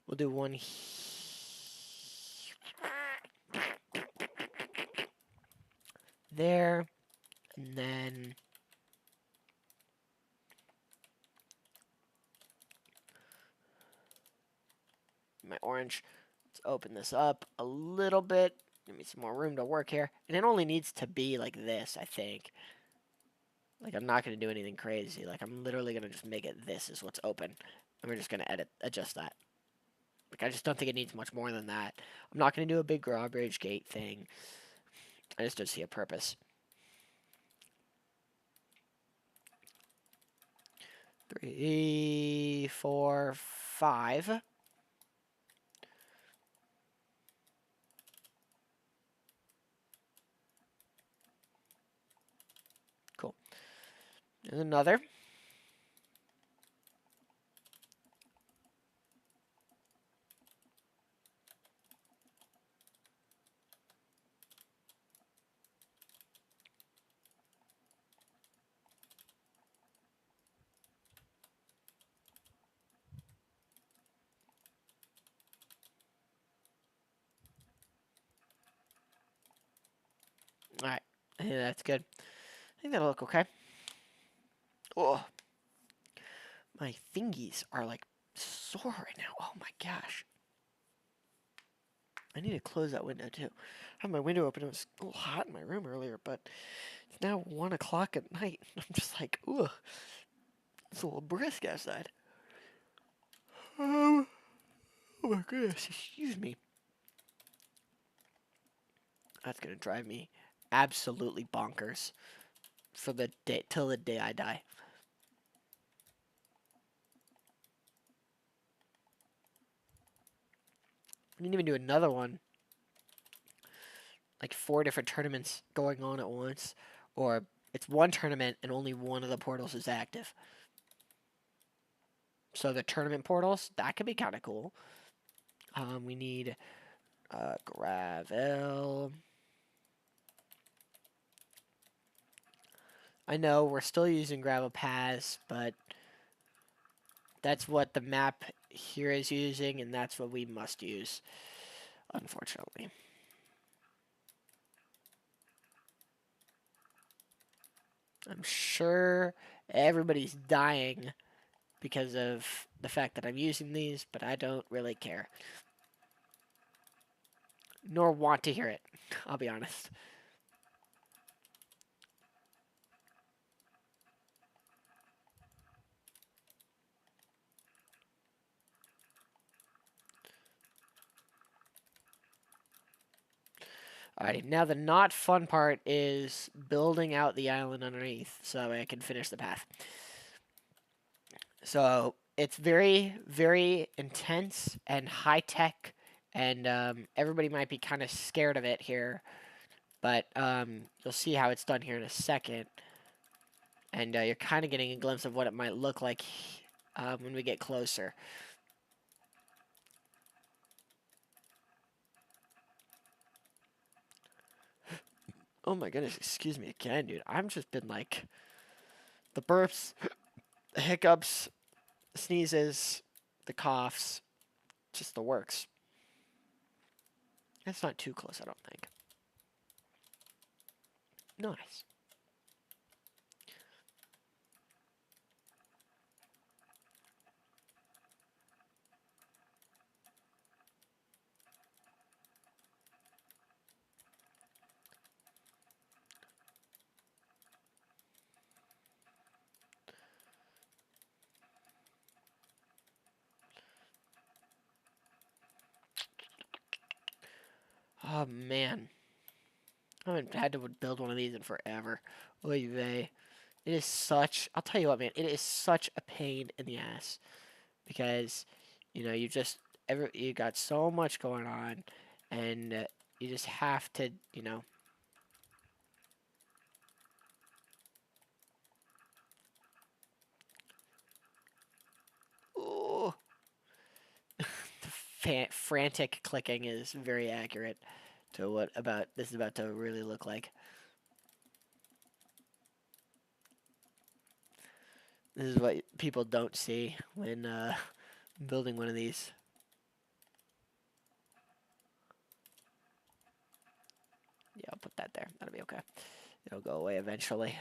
We'll do one there, and then my orange. Let's open this up a little bit. Give me some more room to work here. And it only needs to be like this, I think. Like, I'm not going to do anything crazy. Like, I'm literally going to just make it this is what's open. And we're just going to adjust that. Like, I just don't think it needs much more than that. I'm not going to do a big drawbridge gate thing. I just don't see a purpose. 3, 4, 5. Cool. And another. Yeah, that's good. I think that'll look okay. Oh, my thingies are like sore right now. Oh my gosh. I need to close that window too. I had my window open. It was a little hot in my room earlier, but it's now 1 o'clock at night. I'm just like, ooh, it's a little brisk outside. Oh, oh my goodness, excuse me. That's gonna drive me absolutely bonkers for the day till the day I die. We can even do another one, like 4 different tournaments going on at once, or it's one tournament and only one of the portals is active. So the tournament portals, that could be kind of cool. We need gravel. I know we're still using gravel paths, but that's what the map here is using, and that's what we must use, unfortunately. I'm sure everybody's dying because of the fact that I'm using these, but I don't really care. Nor want to hear it, I'll be honest. Alrighty, now the not fun part is building out the island underneath so I can finish the path. So it's very, very intense and high tech, and everybody might be kind of scared of it here, but you'll see how it's done here in a second, and you're kind of getting a glimpse of what it might look like when we get closer. Oh my goodness, excuse me again, dude. I've just been like the burps, the hiccups, sneezes, the coughs, just the works. It's not too close, I don't think. Nice. Oh man, I haven't had to build one of these in forever. Oy vey. It is such, I'll tell you what, man, it is such a pain in the ass because, you just, you got so much going on and you just have to, ooh, the frantic clicking is very accurate to what about this is about to really look like. This is what people don't see when building one of these. Yeah, I'll put that there. That'll be okay. It'll go away eventually.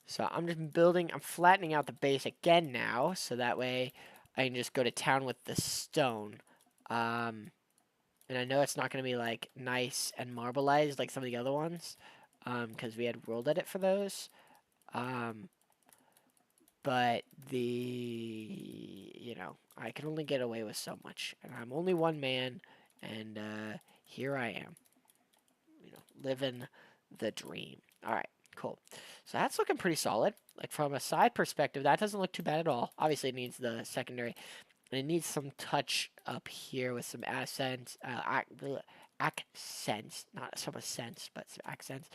So I'm just building, I'm flattening out the base again now, so that way I can just go to town with the stone. And I know it's not going to be like nice and marbleized like some of the other ones, because we had world edit for those. Um, but I can only get away with so much, and I'm only one man, and here I am, living the dream. All right, cool. So that's looking pretty solid. Like from a side perspective, that doesn't look too bad at all. Obviously, it needs the secondary, and it needs some touch up here with some accents, accents, not so much sense, but some accents.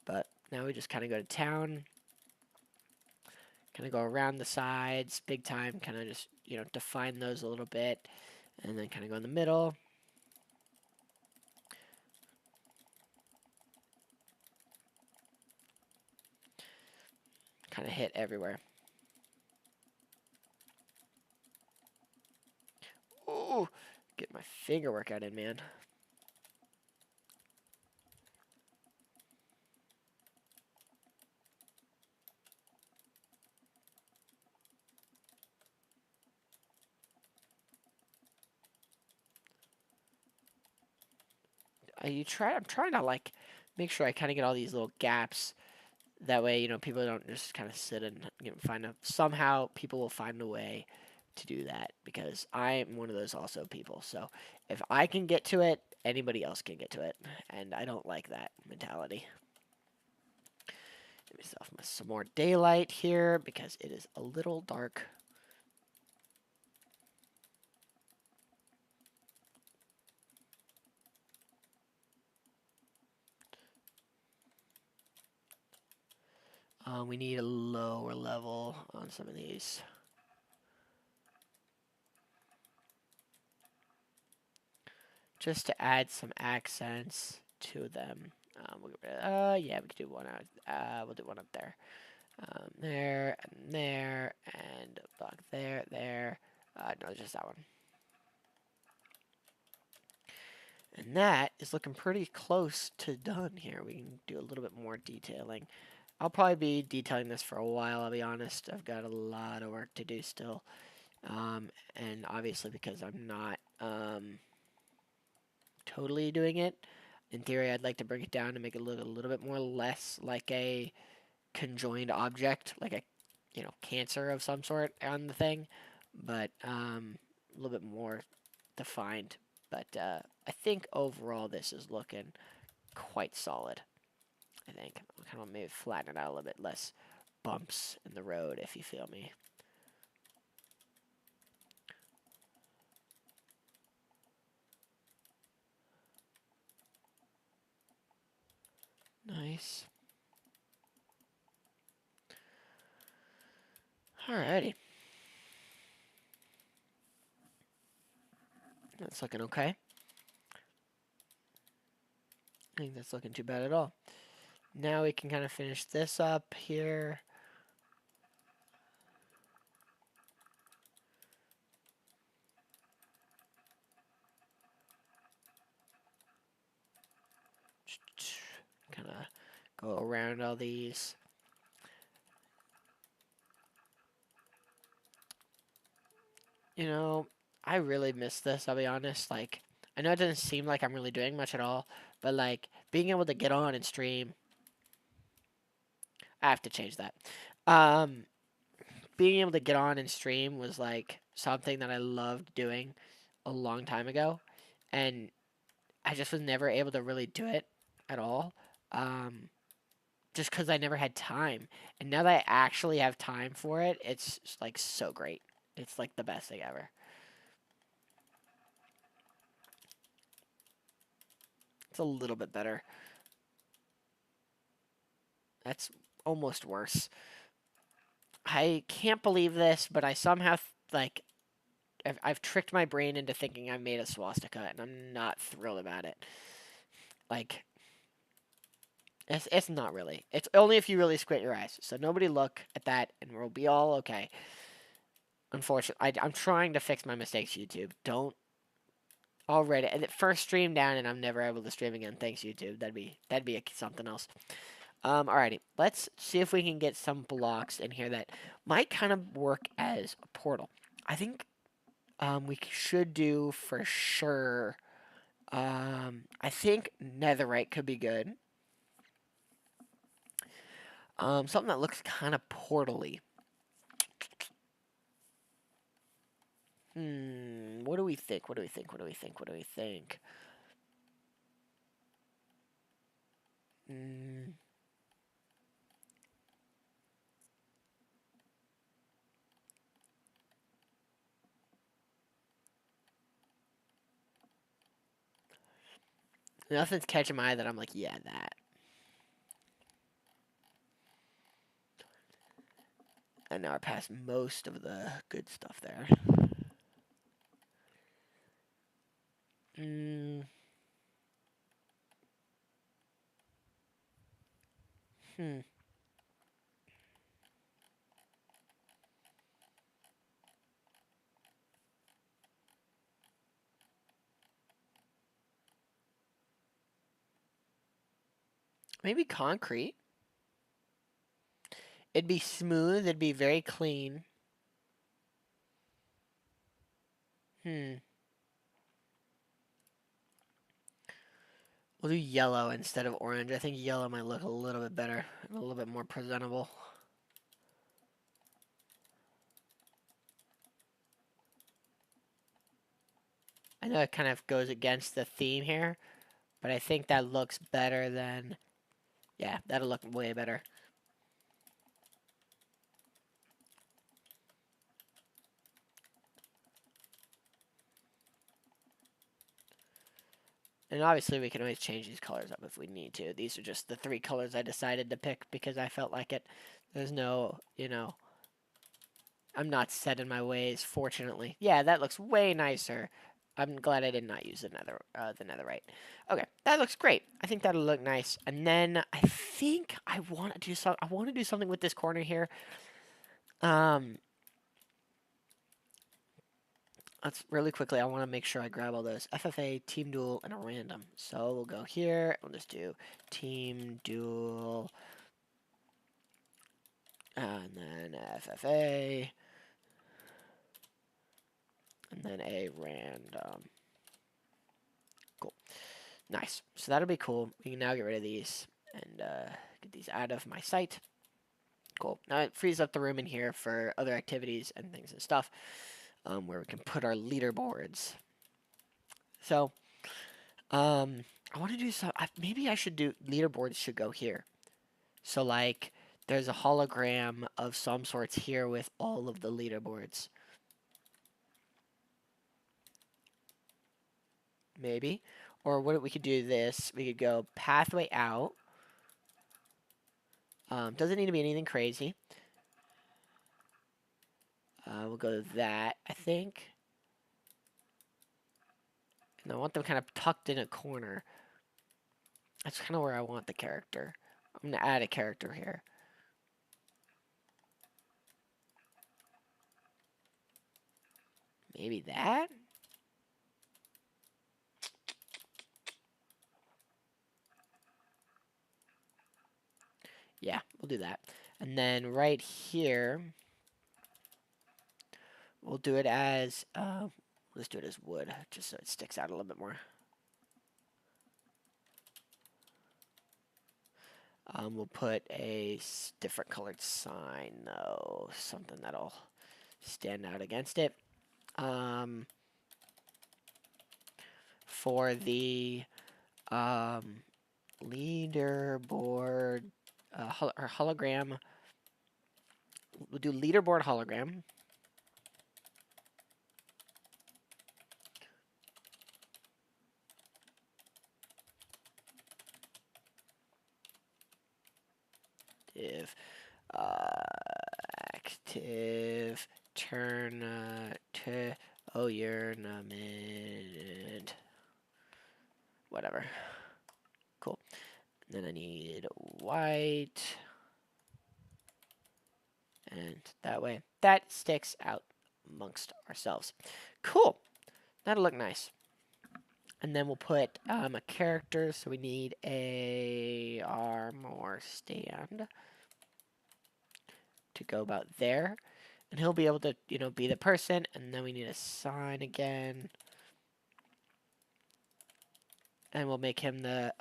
But now we just kind of go to town, kind of go around the sides, big time, kind of just define those a little bit, and then kind of go in the middle. Kind of hit everywhere. Ooh, get my finger workout in, man. I'm trying to like make sure I kind of get all these little gaps. That way, people don't just kind of sit and find a. Somehow, people will find a way to do that because I'm one of those also people. So if I can get to it, anybody else can get to it, and I don't like that mentality. Give myself some more daylight here because it is a little dark. We need a lower level on some of these. Just to add some accents to them. Yeah, we could do one out. We'll do one up there. There, and there, and a block there, there. No, just that one. And that is looking pretty close to done here. We can do a little bit more detailing. I'll probably be detailing this for a while, I'll be honest. I've got a lot of work to do still. And obviously because I'm not totally doing it, in theory I'd like to bring it down to make it look a little bit more less like a conjoined object, like a cancer of some sort on the thing, but a little bit more defined. But I think overall this is looking quite solid. I think I'll kind of maybe flatten it out a little bit, less bumps in the road, if you feel me. Nice. Alrighty. That's looking okay. I think that's looking too bad at all. Now we can kind of finish this up here. Kind of go around all these. I really miss this, I'll be honest. Like, I know it doesn't seem like I'm really doing much at all, but like being able to get on and stream, I have to change that. Um, Being able to get on and stream was like something that I loved doing a long time ago, and I just was never able to really do it at all. Um, just because I never had time, and now that I actually have time for it, it's like so great. It's like the best thing ever. It's a little bit better. That's almost worse. I can't believe this, but I somehow like I've tricked my brain into thinking I made a swastika, and I'm not thrilled about it. Like it's not really. It's only if you really squint your eyes. So nobody look at that, and we'll be all okay. Unfortunately, I'm trying to fix my mistakes. YouTube, don't already. And first stream down, and I'm never able to stream again. Thanks, YouTube. That'd be something else. Alrighty, let's see if we can get some blocks in here that might kind of work as a portal. I think we should do for sure. I think netherite could be good. Something that looks kind of portally. What do we think? What do we think? What do we think? What do we think? Hmm. Nothing's catching my eye that I'm like, yeah, that. And now I passed most of the good stuff there. Hmm. Hmm. Maybe concrete. It'd be smooth. It'd be very clean. Hmm. We'll do yellow instead of orange. I think yellow might look a little bit better, a little bit more presentable. I know it kind of goes against the theme here, but I think that looks better than, yeah, that'll look way better. And obviously we can always change these colors up if we need to. These are just the 3 colors I decided to pick because I felt like it. There's no, I'm not set in my ways, fortunately. Yeah, that looks way nicer. I'm glad I did not use the netherite. Okay, that looks great. I think that'll look nice. And then I think I want to do something with this corner here. Let's really quickly. I want to make sure I grab all those FFA, team duel, and a random. So we'll go here. We'll just do team duel, and then FFA, and then a random. Cool. Nice. So that'll be cool. We can now get rid of these and get these out of my site. Cool. Now it frees up the room in here for other activities and things and stuff, where we can put our leaderboards. So, I want to do some. Maybe I should do leaderboards. Should go here. So like, there's a hologram of some sorts here with all of the leaderboards. Maybe. Or what we could do this. We could go pathway out. Doesn't need to be anything crazy. We'll go that, I think. And I want them kind of tucked in a corner. That's kind of where I want the character. I'm going to add a character here. Maybe that? Yeah, we'll do that. And then right here, we'll do it as, let's do it as wood, just so it sticks out a little bit more. We'll put a different colored sign, though, something that'll stand out against it. For the leaderboard or hologram, we'll do leaderboard hologram. If active tournament, whatever. Cool. And then I need white, and that way that sticks out amongst ourselves. Cool. That'll look nice. And then we'll put a character, so we need a armor stand to go about there. And he'll be able to, be the person. And then we need a sign again. And we'll make him the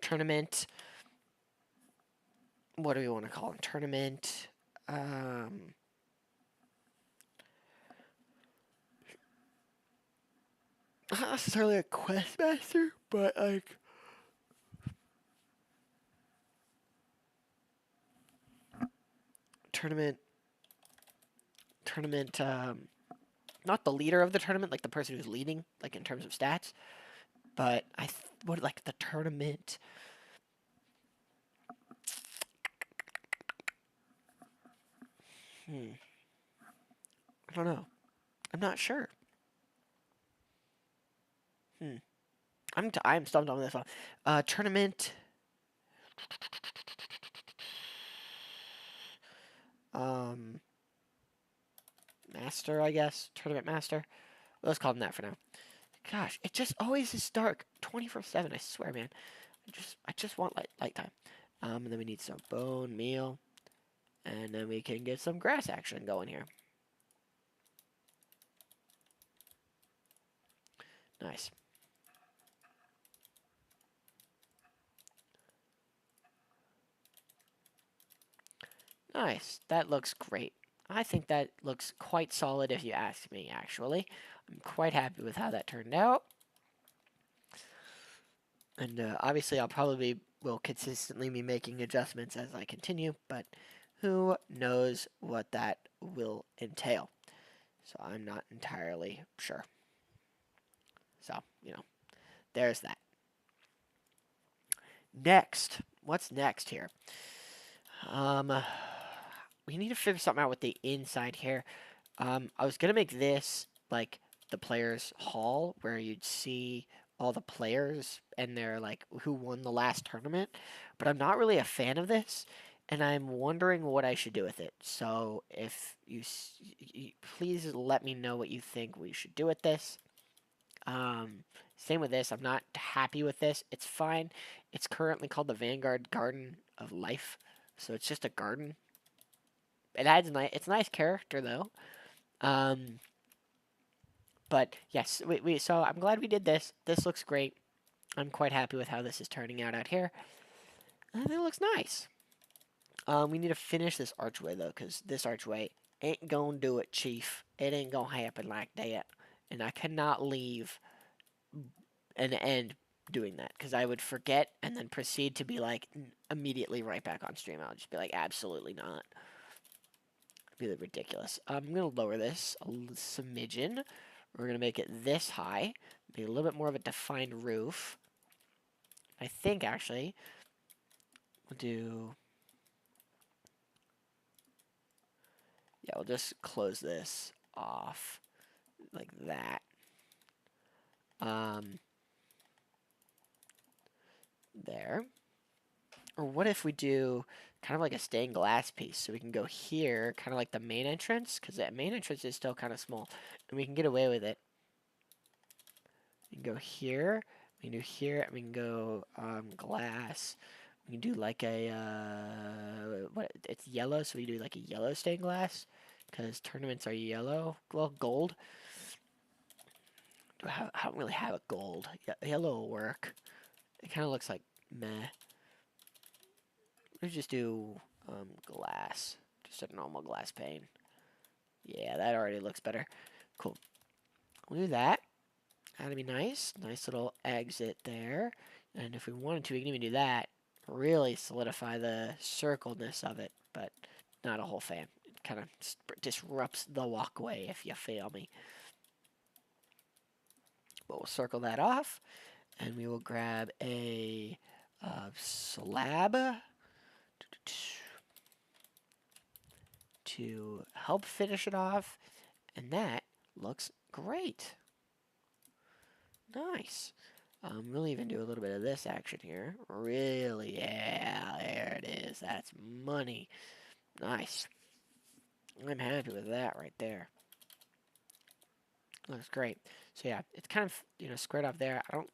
tournament. What do we want to call him? Tournament. Not necessarily a quest master, but like tournament, not the leader of the tournament, like the person who's leading, like in terms of stats, but what like the tournament. I don't know. I'm not sure. I'm stumped on this one. Tournament. Master, I guess. Tournament master. Let's call him that for now. Gosh, it just always is dark 24/7. I swear, man. I just want light time. And then we need some bone meal, and then we can get some grass action going here. Nice. Nice. That looks great. I think that looks quite solid if you ask me, actually. I'm quite happy with how that turned out. And obviously, I'll probably will consistently be making adjustments as I continue, but who knows what that will entail. So I'm not entirely sure. So, there's that. Next, what's next here? Um, we need to figure something out with the inside here. I was gonna make this like the players' hall where you'd see all the players and they're like who won the last tournament, but I'm not really a fan of this, and I'm wondering what I should do with it. So if please let me know what you think we should do with this. Same with this. I'm not happy with this. It's fine. It's currently called the Vanguard Garden of Life, so it's just a garden. It adds nice. It's a nice character though. Um, but yes, so I'm glad we did this. This looks great. I'm quite happy with how this is turning out here. I think it looks nice. We need to finish this archway though, because this archway ain't gonna do it, Chief. It ain't gonna happen like that. And I cannot leave and end doing that because I would forget and then proceed to be like immediately right back on stream. I'll just be like, absolutely not. It'd be ridiculous. I'm gonna lower this a smidgen. We're gonna make it this high, be a little bit more of a defined roof. I think actually we'll do. Yeah, we'll just close this off like that. There. Or what if we do kind of like a stained glass piece so we can go here, kind of like the main entrance, because that main entrance is still kind of small, and we can get away with it. We can go here, we can do here, and we can go glass. We can do like a, what, it's yellow, so we do like a yellow stained glass, because tournaments are yellow, well, gold. I don't really have a gold. Yellow will work. It kind of looks like meh. Let's just do glass. Just a normal glass pane. Yeah, that already looks better. Cool. We'll do that. That'd be nice. Nice little exit there. And if we wanted to, we can even do that. Really solidify the circleness of it, but not a whole fan. It kind of disrupts the walkway, if you feel me. But we'll circle that off, and we will grab a slab to help finish it off, and that looks great. Nice. We'll even do a little bit of this action here. Really, yeah, there it is. That's money. Nice. I'm happy with that right there. Looks great. So yeah, it's kind of, squared off there. I don't,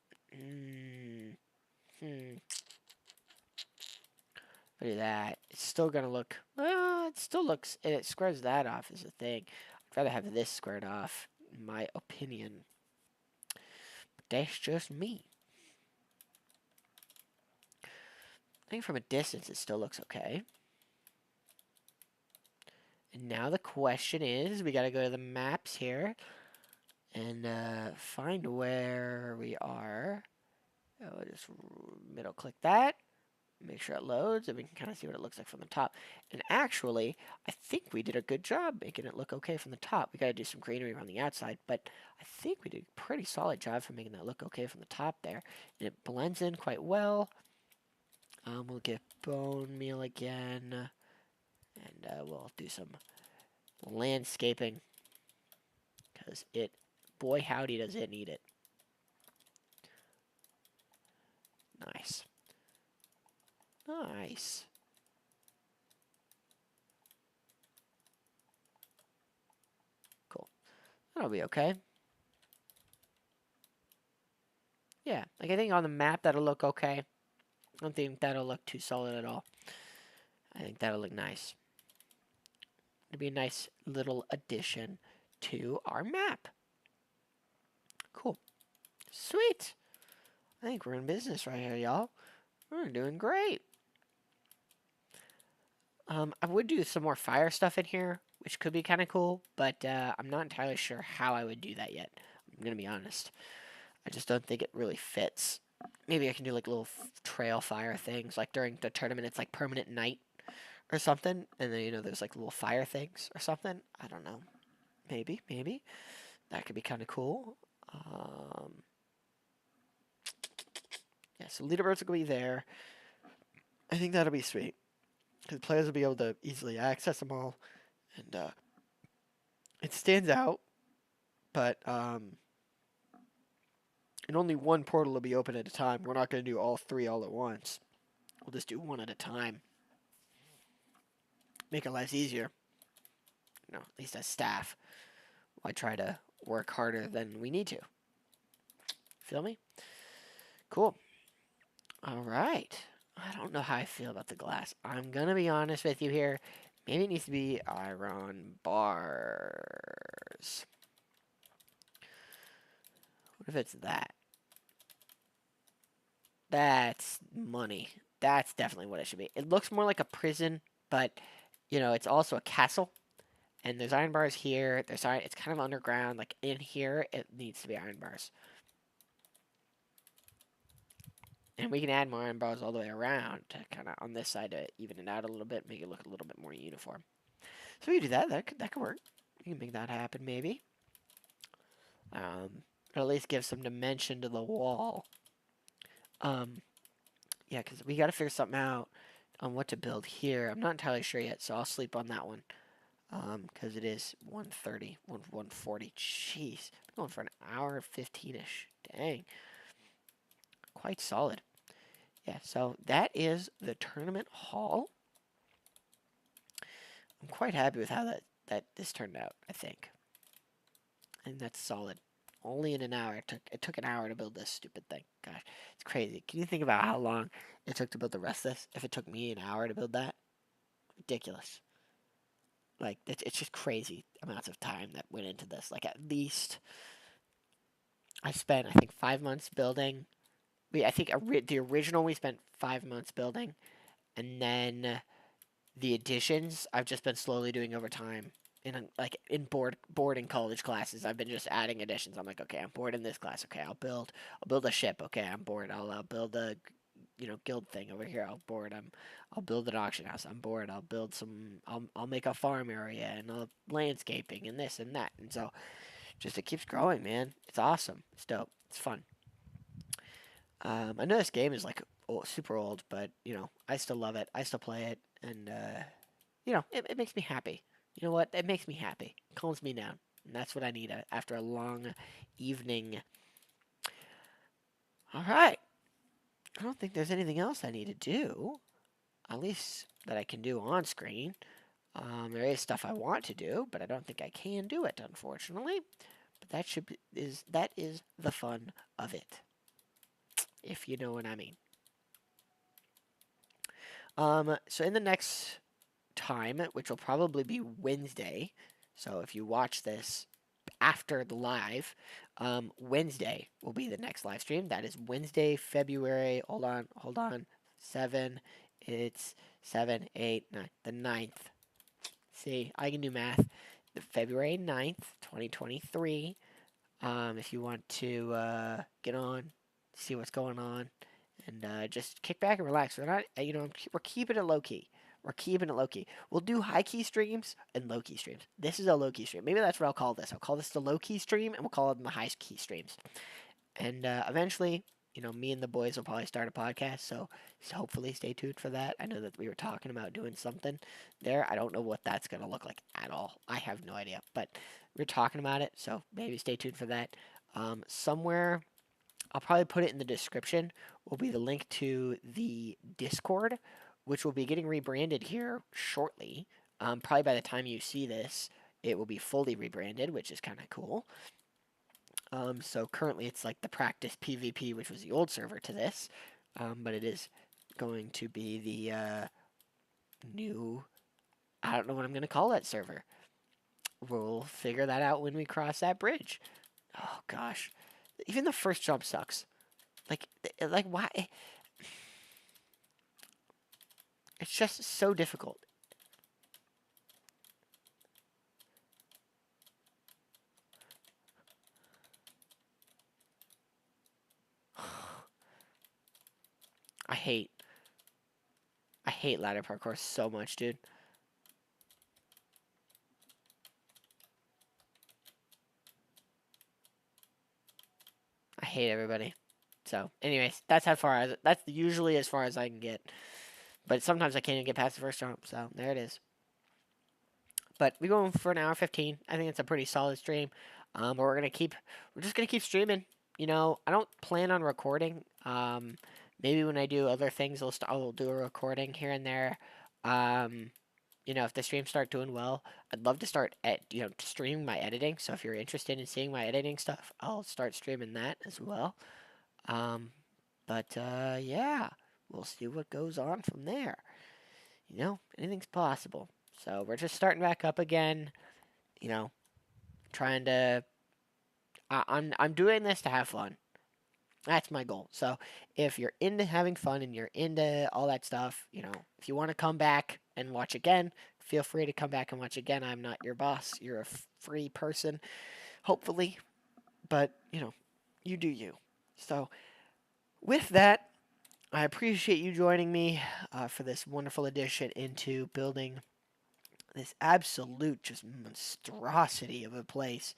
Look at that. It's still gonna look, well, it still looks, it squares that off is a thing. I'd rather have this squared off, in my opinion. But that's just me. I think from a distance it still looks okay. And now the question is, we gotta go to the maps here and find where we are. I'll just middle click that, make sure it loads, and we can kind of see what it looks like from the top. And actually, I think we did a good job making it look okay from the top. We gotta do some greenery around the outside, but I think we did a pretty solid job for making that look okay from the top there. And it blends in quite well. We'll get bone meal again, and we'll do some landscaping because boy howdy does it need it. Nice. Nice. Cool. That'll be okay. Yeah, like I think on the map that'll look okay. I don't think that'll look too solid at all. I think that'll look nice. It'll be a nice little addition to our map. Cool. Sweet. I think we're in business right here, y'all. We're doing great. I would do some more fire stuff in here, which could be kind of cool, but I'm not entirely sure how I would do that yet. I'm going to be honest. I just don't think it really fits. Maybe I can do like little trail fire things, like during the tournament, it's like permanent night or something, and then there's like little fire things or something. I don't know. Maybe that could be kind of cool. Yeah, so leaderboards will be there. I think that'll be sweet because players will be able to easily access them all, and it stands out. But and only one portal will be open at a time. We're not going to do all three all at once. We'll just do one at a time. Make our lives easier. At least as staff. Why try to work harder than we need to? Feel me? Cool. All right. I don't know how I feel about the glass. I'm going to be honest with you here. Maybe it needs to be iron bars. What if it's that? That's money. That's definitely what it should be. It looks more like a prison, but, it's also a castle. And there's iron bars here. It's kind of underground. Like, in here, it needs to be iron bars. And we can add more iron bars all the way around to kind of on this side to even it out a little bit, make it look a little bit more uniform. So we can do that. That could work. We can make that happen, maybe. Or at least give some dimension to the wall. Yeah, because we got to figure something out on what to build here. I'm not entirely sure yet, so I'll sleep on that one. Because it is 1:30, 1:40. Jeez, I'm going for an hour 15ish. Dang, quite solid. Yeah, so that is the tournament hall. I'm quite happy with how that this turned out. I think, and that's solid. Only in an hour. It took an hour to build this stupid thing. Gosh, it's crazy. Can you think about how long it took to build the rest of this? If it took me an hour to build that, ridiculous. Like it's just crazy amounts of time that went into this. Like at least I spent I think 5 months building. I think the original we spent 5 months building, and then the additions I've just been slowly doing over time. In board and college classes, I've been just adding additions. I'm like, okay, I'm bored in this class. Okay, I'll build a ship. Okay, I'm bored. I'll build a guild thing over here. I'm bored. I'll build an auction house. I'm bored. I'll build some. I'll make a farm area and landscaping and this and that. And so, just it keeps growing, man. It's awesome. It's dope. It's fun. I know this game is like super old, but I still love it. I still play it, and it makes me happy. You know what? It makes me happy. It calms me down, and that's what I need after a long evening. All right. I don't think there's anything else I need to do, at least that I can do on screen. There is stuff I want to do, but I don't think I can do it, unfortunately. But that is the fun of it, if you know what I mean. So in the next time, which will probably be Wednesday, so if you watch this after the live, Wednesday will be the next live stream. That is Wednesday, February. Hold on. 7. It's 7, 8, 9. The 9th. See, I can do math. The February 9th, 2023. If you want to get on, see what's going on, and just kick back and relax. We're not, we're keeping it low key. We're keeping it low key. We'll do high key streams and low key streams. This is a low key stream. Maybe that's what I'll call this. I'll call this the low key stream, and we'll call it the high key streams. And eventually, me and the boys will probably start a podcast. So hopefully, stay tuned for that. I know that we were talking about doing something there. I don't know what that's gonna look like at all. I have no idea, but we're talking about it. So maybe stay tuned for that. Somewhere, I'll probably put it in the description. Will be the link to the Discord, which will be getting rebranded here shortly. Probably by the time you see this, it will be fully rebranded, which is kind of cool. So currently it's like the practice PvP, which was the old server to this, but it is going to be the new. I don't know what I'm going to call that server. We'll figure that out when we cross that bridge. Oh gosh, even the first jump sucks. Like why? It's just so difficult. I hate I hate ladder parkour so much, dude. I hate everybody. So, anyways, that's usually as far as I can get. But sometimes I can't even get past the first jump. So there it is. But we're going for an hour 15. I think it's a pretty solid stream. But we're just gonna keep streaming. You know, I don't plan on recording. Maybe when I do other things, I'll do a recording here and there. Um, you know, if the streams start doing well, I'd love to start streaming my editing. So if you're interested in seeing my editing stuff, I'll start streaming that as well. Um, but yeah, we'll see what goes on from there. You know, anything's possible. So we're just starting back up again. You know, trying to. I'm doing this to have fun. That's my goal. So if you're into having fun and you're into all that stuff, you know, if you want to come back and watch again, feel free to come back and watch again. I'm not your boss. You're a free person, hopefully. But, you know, you do you. So with that, I appreciate you joining me for this wonderful addition into building this absolute just monstrosity of a place.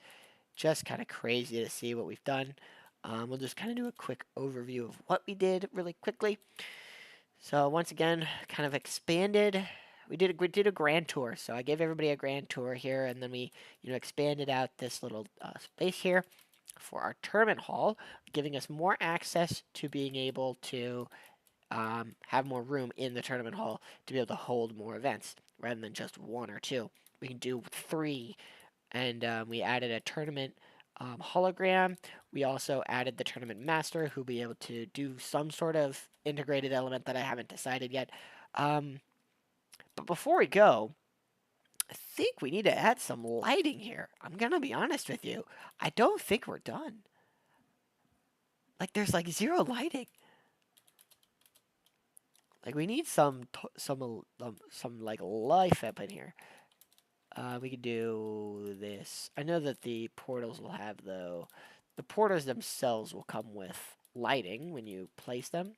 Just kind of crazy to see what we've done. We'll just kind of do a quick overview of what we did really quickly. So once again, kind of expanded. We did a grand tour. So I gave everybody a grand tour here, and then we expanded out this little space here for our tournament hall, giving us more access to being able to have more room in the tournament hall to be able to hold more events rather than just one or two. We can do three, and we added a tournament hologram. We also added the tournament master, who'll be able to do some sort of integrated element that I haven't decided yet. But before we go, I think we need to add some lighting here. I'm gonna be honest with you. I don't think we're done. Like there's like zero lighting. Like we need some like life up in here. We could do this. I know that the portals will have though. The portals themselves will come with lighting when you place them.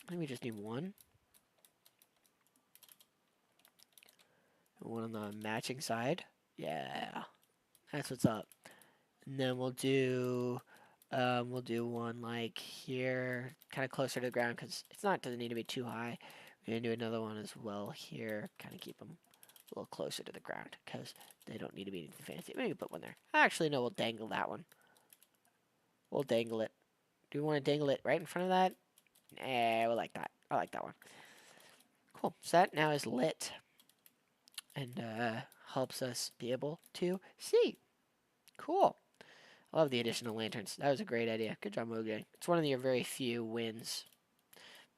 I think we just need one. One on the matching side. Yeah, that's what's up. And then we'll do one like here, kind of closer to the ground because doesn't need to be too high. We're gonna do another one as well here, kind of keep them a little closer to the ground because they don't need to be anything fancy. Maybe put one there. Actually, no, we'll dangle that one. We'll dangle it. Do we want to dangle it right in front of that? We like that. I like that one. Cool. So that now is lit and helps us be able to see. Cool. I love the additional lanterns. That was a great idea. Good job, Mojang. It's one of your very few wins.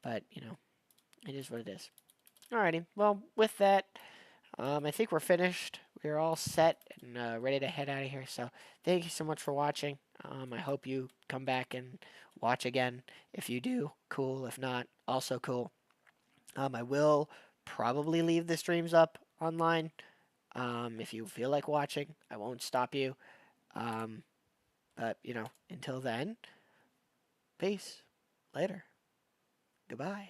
But, you know, it is what it is. Alrighty. Well, with that, I think we're finished. We're all set and ready to head out of here. So thank you so much for watching. I hope you come back and watch again. If you do, cool. If not, also cool. I will probably leave the streams up online. If you feel like watching, I won't stop you. But, you know, until then, peace. Later. Goodbye.